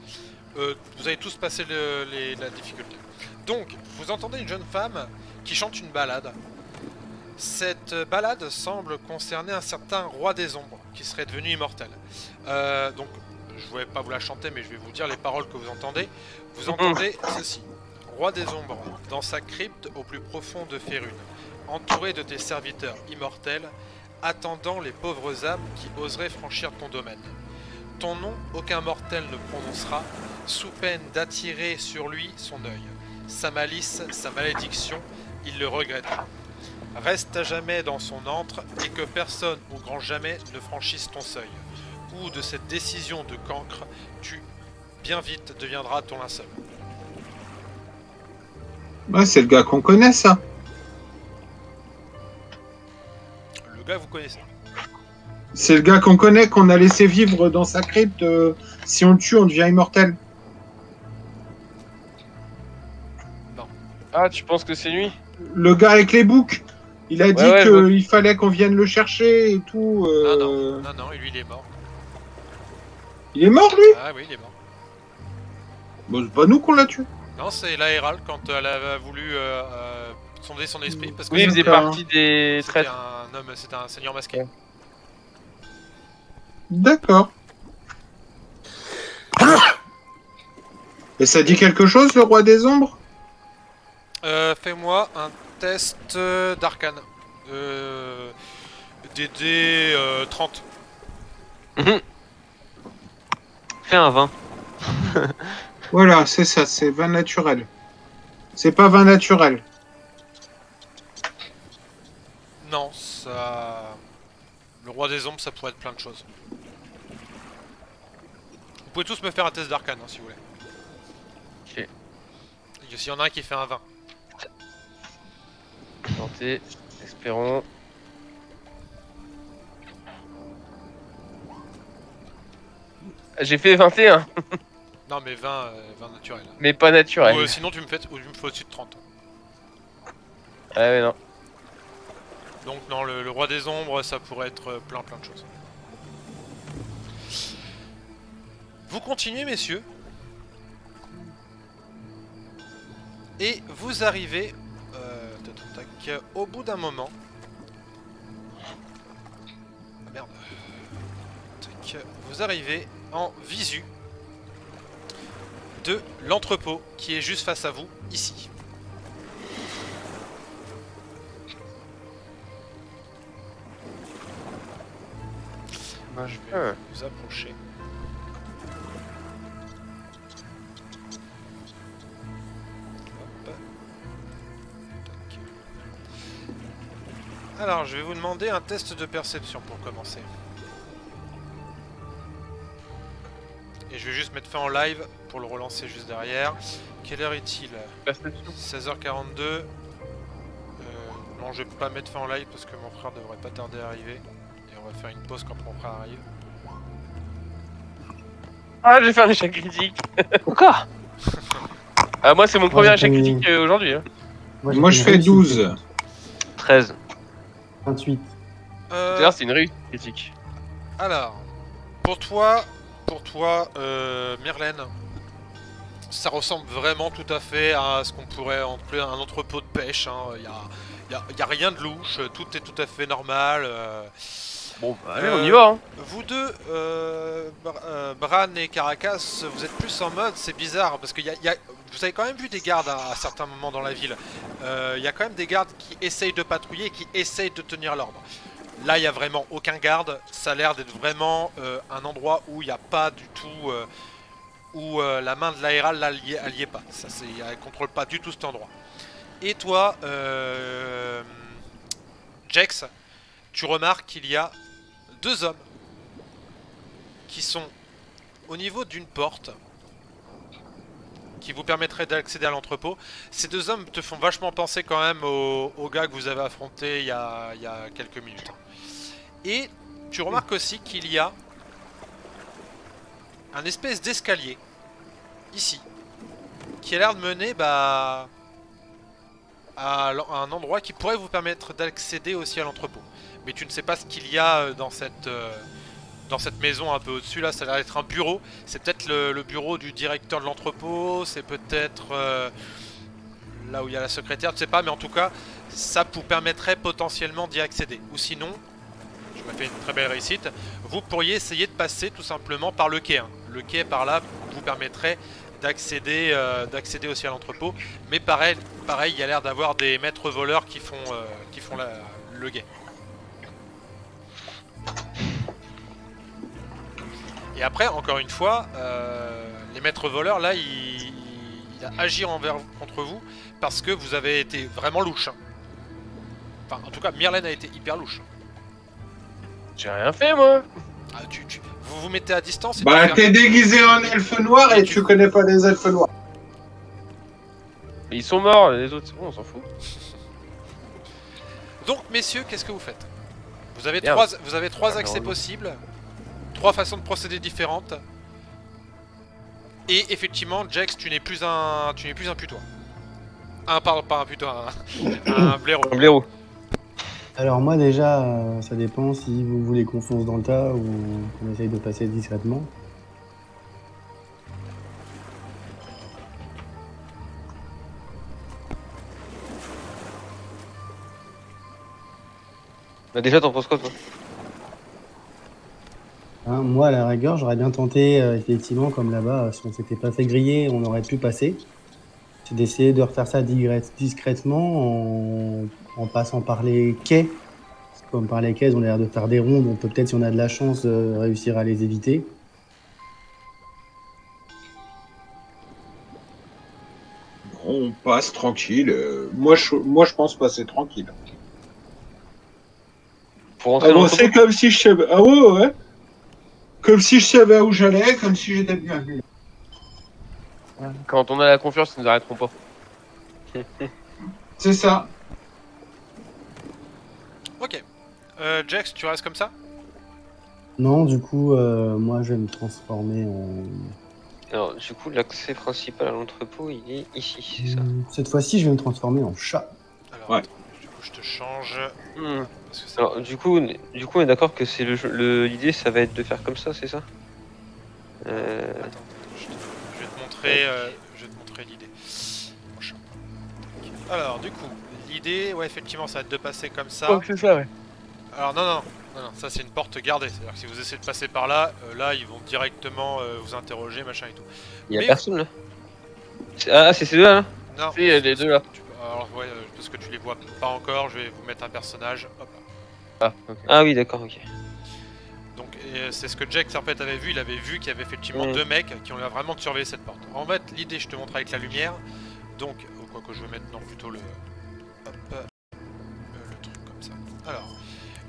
vous allez tous passer la difficulté. Donc, vous entendez une jeune femme qui chante une ballade. Cette ballade semble concerner un certain roi des ombres. qui serait devenu immortel. Donc, je ne vais pas vous la chanter, mais je vais vous dire les paroles que vous entendez. Vous entendez ceci. Roi des ombres, dans sa crypte au plus profond de Férune, entouré de tes serviteurs immortels, attendant les pauvres âmes qui oseraient franchir ton domaine. Ton nom, aucun mortel ne prononcera, sous peine d'attirer sur lui son œil. Sa malice, sa malédiction, il le regrettera. Reste à jamais dans son antre et que personne au grand jamais ne franchisse ton seuil. Ou de cette décision de cancre, tu, bien vite, deviendras ton linceul. Ouais, c'est le gars qu'on connaît, ça. Le gars, vous connaissez. C'est le gars qu'on connaît, qu'on a laissé vivre dans sa crypte. Si on le tue, on devient immortel. Ah, tu penses que c'est lui? Le gars avec les boucs. Il a dit ouais, qu'il fallait qu'on vienne le chercher et tout. Non, lui il est mort. Il est mort, lui? Ah oui, il est mort. Bon, c'est pas nous qu'on l'a tué. Non, c'est la Hérald quand elle avait voulu sonder son esprit. Parce que Oui, il faisait d'accord. partie des c'était traîtres. un homme, c'était un seigneur masqué. Ouais. D'accord. Et ça dit quelque chose, le roi des ombres? Fais-moi un test d'arcane. DD 30. Fais un 20. Voilà, c'est ça, c'est vin naturel. C'est pas vin naturel. Non, ça... Le roi des ombres, ça pourrait être plein de choses. Vous pouvez tous me faire un test d'arcane, si vous voulez. Ok. Et s'il y en a un qui fait un 20. Tentez, espérons. J'ai fait 21, Non, mais 20 naturel. mais pas naturel. Ou, sinon, tu me fais au-dessus de 30. Ah ouais, non. Donc non, le roi des ombres, ça pourrait être plein de choses. Vous continuez, messieurs. Et vous arrivez au bout d'un moment. Ah, merde. Tac, vous arrivez en visu de l'entrepôt qui est juste face à vous, ici. Moi, je vais vous approcher. Hop. Tac. Alors, je vais vous demander un test de perception pour commencer. Et je vais juste mettre fin en live pour le relancer juste derrière. Quelle heure est-il? 16h42. Non, je vais pas mettre fin en live parce que mon frère devrait pas tarder à arriver. Et on va faire une pause quand mon frère arrive. Ah, j'ai fait un échec critique. Encore? Ah, moi, c'est mon premier j'ai échec fait- critique aujourd'hui. Hein. Moi, je fais 12. 13. 28. D'ailleurs, c'est une réussite critique. Alors, pour toi, Myrlène, ça ressemble vraiment tout à fait à ce qu'on pourrait appeler un entrepôt de pêche. Il y a rien de louche, tout est tout à fait normal. Bon, bah, allez, on y va. Hein. Vous deux, Bran et Caracas, vous êtes plus en mode, c'est bizarre, parce que vous avez quand même vu des gardes à certains moments dans la ville. Il y a quand même des gardes qui essayent de patrouiller, qui essayent de tenir l'ordre. Là, il n'y a vraiment aucun garde, ça a l'air d'être vraiment un endroit où il n'y a pas du tout... où la main de la Hérald, là, elle n'y est pas. Elle ne contrôle pas du tout cet endroit. Et toi, Jex, tu remarques qu'il y a deux hommes qui sont au niveau d'une porte qui vous permettrait d'accéder à l'entrepôt. Ces deux hommes te font vachement penser quand même aux gars que vous avez affrontés il y a quelques minutes. Et tu remarques aussi qu'il y a un espèce d'escalier ici qui a l'air de mener à un endroit qui pourrait vous permettre d'accéder aussi à l'entrepôt. Mais tu ne sais pas ce qu'il y a dans cette maison un peu au-dessus. Là, ça a l'air d'être un bureau. C'est peut-être le bureau du directeur de l'entrepôt. C'est peut-être là où il y a la secrétaire. Je ne sais pas, mais en tout cas, ça vous permettrait potentiellement d'y accéder. Ou sinon, je tu m'as fait une très belle réussite. Vous pourriez essayer de passer tout simplement par le quai. Hein. Le quai par là vous permettrait d'accéder aussi à l'entrepôt. Mais pareil, il y a l'air d'avoir des maîtres voleurs qui font le guet. Et après, encore une fois, les maîtres voleurs, là, il a agi contre vous parce que vous avez été vraiment louche. Hein. Enfin, en tout cas, Myrlène a été hyper louche. J'ai rien fait, moi. Ah, vous vous mettez à distance et Bah, t'es déguisé en elfe noir et tu connais pas les elfes noirs. Ils sont morts, les autres, c'est bon, on s'en fout. Donc, messieurs, qu'est-ce que vous faites? Vous avez Merde. trois accès possibles, 3 façons de procéder différentes. Et effectivement, Jax, tu n'es plus un putois. Pardon, pas un putois, un blaireau. Un blaireau. Alors moi déjà, ça dépend si vous voulez qu'on fonce dans le tas ou qu'on essaye de passer discrètement. Bah déjà, t'en penses quoi, toi? Hein, moi à la rigueur, j'aurais bien tenté, effectivement, comme là-bas, si on s'était pas fait griller, on aurait pu passer. C'est d'essayer de refaire ça discrètement en passant par les quais. Parce que comme par les quais, ils ont l'air de faire des rondes, on peut peut-être, si on a de la chance, réussir à les éviter. On passe tranquille. Moi, je pense passer tranquille. Pour rentrer dans C'est comme si je savais. Ah ouais. Comme si je savais où j'allais, comme si j'étais bien venu. Quand on a la confiance, ils nous arrêteront pas. C'est ça. Ok. Jax, tu restes comme ça? Non, du coup, moi je vais me transformer en... Alors, du coup, l'accès principal à l'entrepôt, il est ici, c'est ça? Cette fois-ci, je vais me transformer en chat. Alors, Ouais. du coup, je te change. Parce que ça... Alors, du coup, on est d'accord que c'est l'idée, ça va être de faire comme ça, c'est ça? Attends, je vais te montrer, l'idée. Mon chat. Alors, du coup, l'idée, ouais, effectivement, ça va être de passer comme ça. Oh, c'est ça, ouais. Alors, non, ça c'est une porte gardée. C'est-à-dire que si vous essayez de passer par là, là, ils vont directement vous interroger, machin et tout. Il y a Mais- personne là? Ah, c'est ces deux-là là? Non, Si, il y a les deux là. Alors, ouais, parce que tu les vois pas encore, je vais vous mettre un personnage. Hop. Ah, ok. Ah oui, d'accord, ok. Donc, c'est ce que Jack en fait avait vu. Il avait vu qu'il y avait effectivement 2 mecs qui ont l'air vraiment de surveiller cette porte. En fait, l'idée, je te montre avec la lumière. Donc, quoi que je vais mettre, non, plutôt le. Hop. Le truc comme ça. Alors,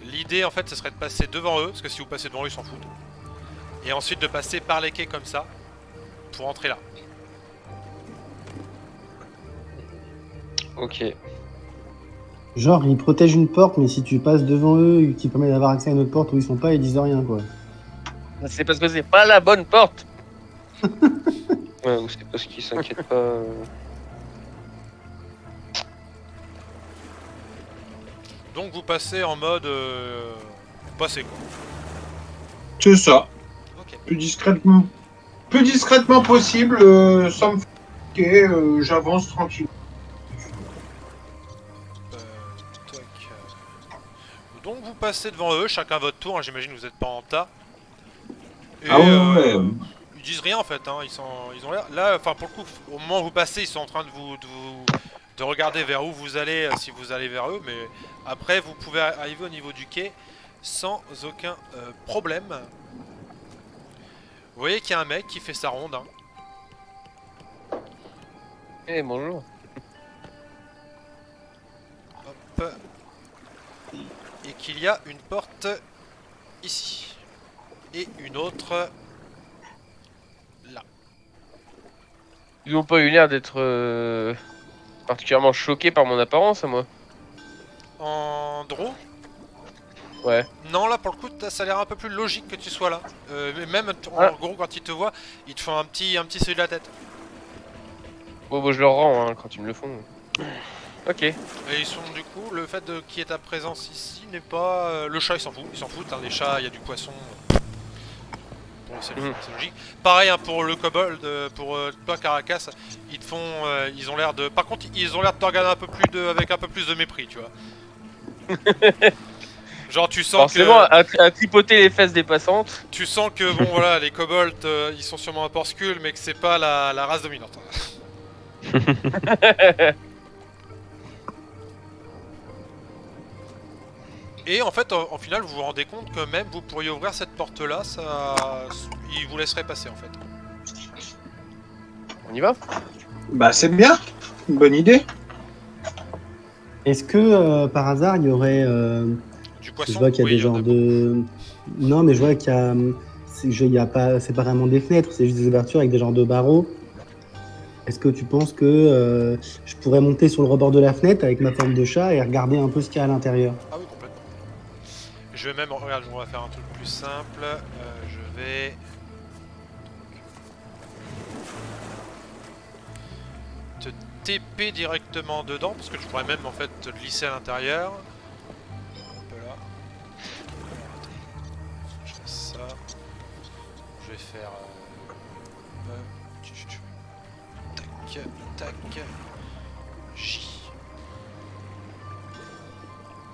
l'idée, en fait, ce serait de passer devant eux, parce que si vous passez devant eux, ils s'en foutent. Et ensuite de passer par les quais comme ça, pour entrer là. Ok. Genre, ils protègent une porte, mais si tu passes devant eux, qui permet d'avoir accès à une autre porte où ils sont pas, ils disent rien, quoi. C'est parce que c'est pas la bonne porte. Ouais, ou c'est parce qu'ils s'inquiètent pas. Donc, vous passez en mode. Passer quoi. C'est ça. Ok. Plus discrètement possible, sans me fatiguer, j'avance tranquille. Toc. Donc vous passez devant eux, chacun votre tour, hein, j'imagine que vous n'êtes pas en tas. Et, Ah ouais. ils disent rien en fait, hein, ils ont l'air... Là, enfin pour le coup, au moment où vous passez, ils sont en train de regarder vers où vous allez, si vous allez vers eux, mais après vous pouvez arriver au niveau du quai sans aucun problème. Vous voyez qu'il y a un mec qui fait sa ronde, hein. Eh, bonjour. Hop. Et qu'il y a une porte ici. Et une autre là. Ils n'ont pas eu l'air d'être particulièrement choqués par mon apparence, à moi. En draw? Ouais. Non, là pour le coup, ça a l'air un peu plus logique que tu sois là. Mais même Ah. en gros, quand ils te voient, ils te font un petit salut de la tête. Bon, je leur rends hein, quand ils me le font. Ok. Et ils sont du coup, le fait de qui est ta présence ici n'est pas. Le chat, ils s'en foutent, hein, les chats, il y a du poisson. Bon, c'est logique. Pareil hein, pour le kobold, pour toi Caracas, ils te font, ils ont l'air de. Par contre, ils ont l'air de te regarder un peu plus avec un peu plus de mépris, tu vois. Genre tu sens Forcément, que... à tripoter les fesses des passantes. Tu sens que, bon voilà, les kobolds, ils sont sûrement un porte-scull, mais que c'est pas la race dominante. Et en fait, en final, vous vous rendez compte que même vous pourriez ouvrir cette porte-là, il vous laisserait passer en fait. On y va? Bah c'est bien, une bonne idée. Est-ce que par hasard il y aurait. Du poisson, Je vois qu'il y a oui, des il y en genres a de. Non, mais je vois qu'il y a. Il y a pas séparément des fenêtres, c'est juste des ouvertures avec des genres de barreaux. Est-ce que tu penses que je pourrais monter sur le rebord de la fenêtre avec ma forme de chat et regarder un peu ce qu'il y a à l'intérieur? Ah oui, complètement. Je vais même, regarde, on va faire un truc plus simple. Je vais... te TP directement dedans, parce que tu pourrais même en fait te glisser à l'intérieur. Un peu là. Je fais ça. Je vais faire... tac, tac. J.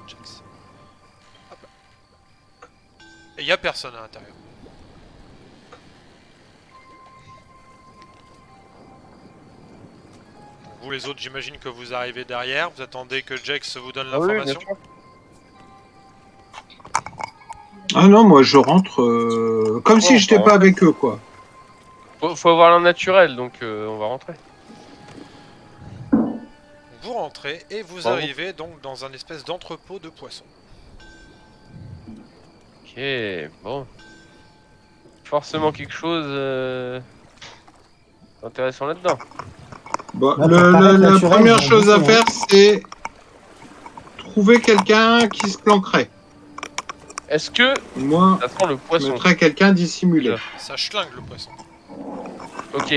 Jax. Hop là. Et il n'y a personne à l'intérieur. Vous les autres, j'imagine que vous arrivez derrière, vous attendez que Jax vous donne l'information. Ah non, moi je rentre comme si j'étais pas avec eux, quoi. Faut avoir l'un naturel, donc on va rentrer. Vous rentrez et vous arrivez donc dans un espèce d'entrepôt de poissons. Ok, bon. Forcément quelque chose d'intéressant là-dedans. Bon, Là, pour paraître la naturel, première j'ai chose à l'impression, faire, c'est trouver quelqu'un qui se planquerait. Est-ce que Moi, ça sent le je poisson? mettrais quelqu'un dissimulé. Ça schlingue le poisson. Ok,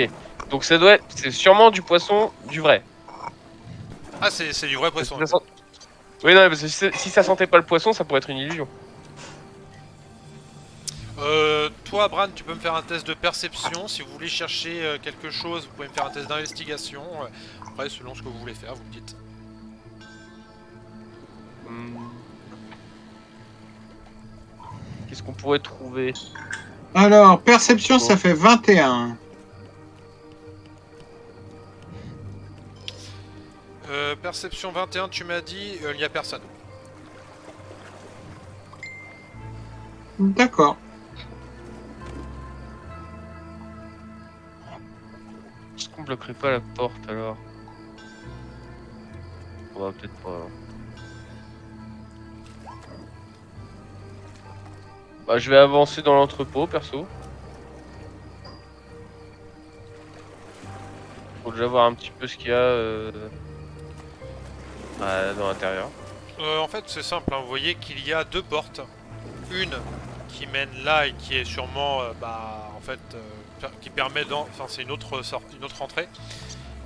donc ça doit être... C'est sûrement du poisson, du vrai. Ah, c'est du vrai poisson. Ça sent- Oui, non, parce que si ça sentait pas le poisson, ça pourrait être une illusion. Toi, Bran, tu peux me faire un test de perception. Si vous voulez chercher quelque chose, vous pouvez me faire un test d'investigation. Après, selon ce que vous voulez faire, vous me dites. Qu'est-ce qu'on pourrait trouver? Alors, perception, ça fait 21. Perception 21, tu m'as dit, il n'y a personne. D'accord. Est-ce qu'on bloquerait pas la porte alors? On va peut-être pas. Bah, je vais avancer dans l'entrepôt perso. Faut déjà voir un petit peu ce qu'il y a dans l'intérieur. En fait, c'est simple, hein. Vous voyez qu'il y a deux portes. Une qui mène là et qui est sûrement, en fait, qui permet enfin, c'est une autre entrée.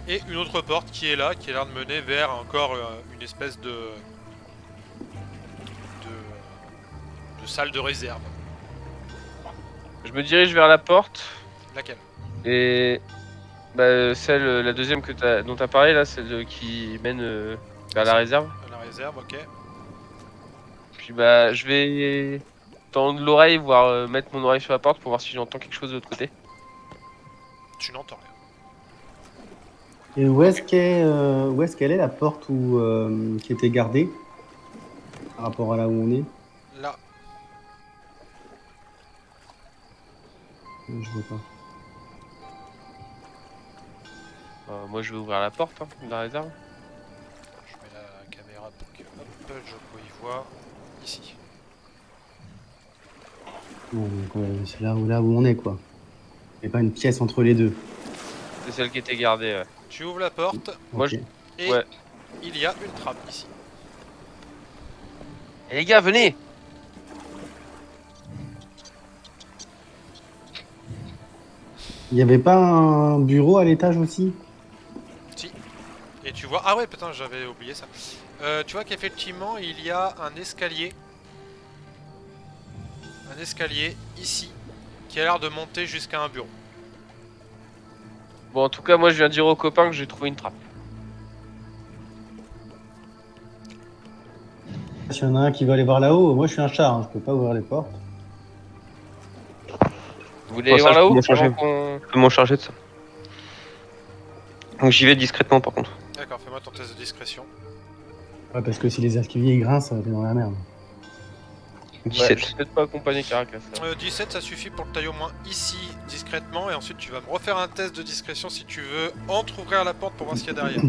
Et une autre porte qui est là, qui a l'air de mener vers encore une espèce de salle de réserve. Je me dirige vers la porte Laquelle? et celle, la deuxième dont t'as parlé là, celle qui mène vers la réserve. La réserve, ok. Puis je vais tendre l'oreille, voire mettre mon oreille sur la porte pour voir si j'entends quelque chose de l'autre côté. Tu n'entends rien. Et où est-ce qu'elle est la porte qui était gardée par rapport à là où on est? Là. Je vois pas. Moi je vais ouvrir la porte de la réserve. Je mets la caméra pour que hop, je peux y voir. Ici. Bon, donc, c'est là où on est, quoi. Il n'y a pas une pièce entre les deux. C'est celle qui était gardée. Ouais. Tu ouvres la porte Moi, Ok. et Ouais. il y a une trappe ici. Et les gars, venez! Il n'y avait pas un bureau à l'étage aussi? Et tu vois... Ah ouais, putain, j'avais oublié ça. Tu vois qu'effectivement, il y a un escalier. Un escalier ici, qui a l'air de monter jusqu'à un bureau. Bon, en tout cas, moi je viens dire aux copains que j'ai trouvé une trappe. S'il y en a un qui veut aller voir là-haut, moi je suis un chat, hein, je peux pas ouvrir les portes. Vous voulez aller voir Ça, je peux là-haut m'en charger. pendant qu'on- Je peux m'en charger de ça. Donc j'y vais discrètement par contre. D'accord, fais-moi ton test de discrétion. Ouais, parce que si les escaliers ils grincent, t'es dans la merde. 17. Ouais, je vais peut-être pas accompagner Caracas. Là. 17, ça suffit pour le tailler au moins ici, discrètement, et ensuite tu vas me refaire un test de discrétion si tu veux, entre-ouvrir la porte pour voir ce qu'il y a derrière.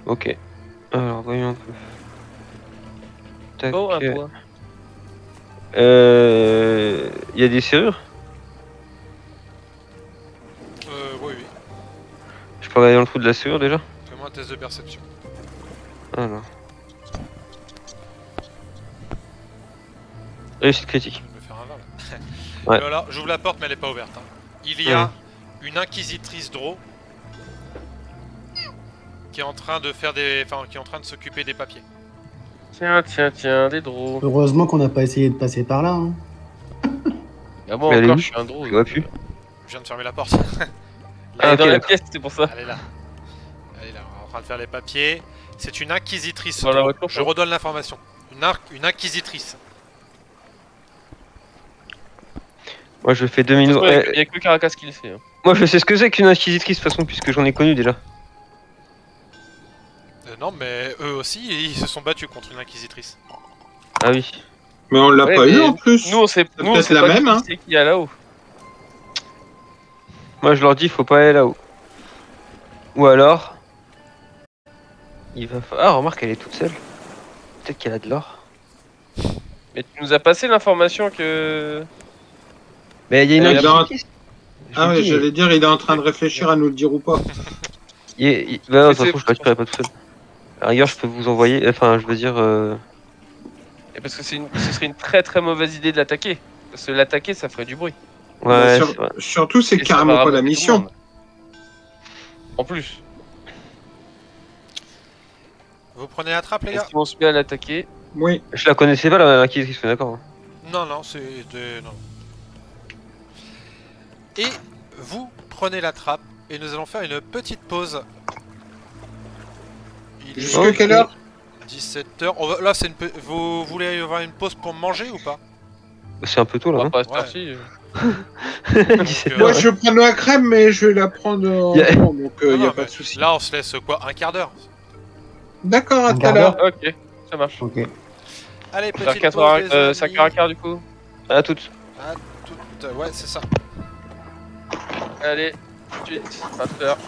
Ok. Alors voyons un peu. Tac. Oh, un point. Y a des serrures? Oui, oui. Je peux regarder dans le trou de la serrure déjà? Fais-moi un test de perception. Alors. Réussite critique. Je vais me faire un vin là. Ouais. Et voilà, j'ouvre la porte mais elle est pas ouverte. Hein. Il y a une inquisitrice Draw qui est en train de faire des. Enfin, qui est en train de s'occuper des papiers. Tiens, des drôles. Heureusement qu'on n'a pas essayé de passer par là. Hein. Ah bon, Mais elle est encore, où je suis un drôle. Je vois plus. Je viens de fermer la porte. Elle est ok, dans la d'accord. pièce, c'est pour ça. Elle est là. Elle est là, on est en train de faire les papiers. C'est une inquisitrice. Dans la voiture, Je redonne l'information. Une inquisitrice. Moi je fais 2 Il minutes. y a que Caracas qui le sait. Hein. Moi je sais ce que c'est qu'une inquisitrice de toute façon puisque j'en ai connu déjà. Non, mais eux aussi, ils se sont battus contre une inquisitrice. Ah oui. Mais on l'a Ouais, pas mais eu en plus. Nous, on sait C'est peut-être la pas même, qui hein. c'est qu'il y a là-haut. Moi je leur dis faut pas aller là-haut. Ou alors. Il va Ah remarque elle est toute seule. Peut-être qu'elle a de l'or. Mais tu nous as passé l'information que. Mais il y a une Elle est dans- inquisitrice. Ah oui, j'allais dire, il est en train de réfléchir à nous le dire ou pas. Bah, de toute façon je partirai pas tout seul. À la rigueur je peux vous envoyer. Enfin je veux dire. Et parce que ce serait une très très mauvaise idée de l'attaquer. Parce que l'attaquer, ça ferait du bruit. Ouais, Sur- c'est vrai. Surtout, c'est Et ça carrément va pas la ramasser tout le mission. monde. En plus, Vous prenez la trappe, les est-ce gars? qu'ils vont se mettre à l'attaquer? Oui. Je la connaissais pas l'inquisitrice, mais d'accord. Non, non, c'est des... Non. Et vous prenez la trappe et nous allons faire une petite pause. Il est Jusque quelle heure? 17h. Là, c'est une... Vous voulez avoir une pause pour manger ou pas? C'est un peu tôt là, On va non pas à cette Ouais. heure-ci. 17 Moi, heures. je prends la crème, mais je vais la prendre en Yeah. temps, donc il Non, n'y a non, pas mais de souci. Là, on se laisse quoi? Un quart d'heure? D'accord, à Un tout à quart l'heure. Ok, ça marche. Ok. Allez, Vers petite 4 pause, heures, les amis. 5h15 du coup. À toutes. Ouais, c'est ça. Allez, tout de suite, à tout à l'heure.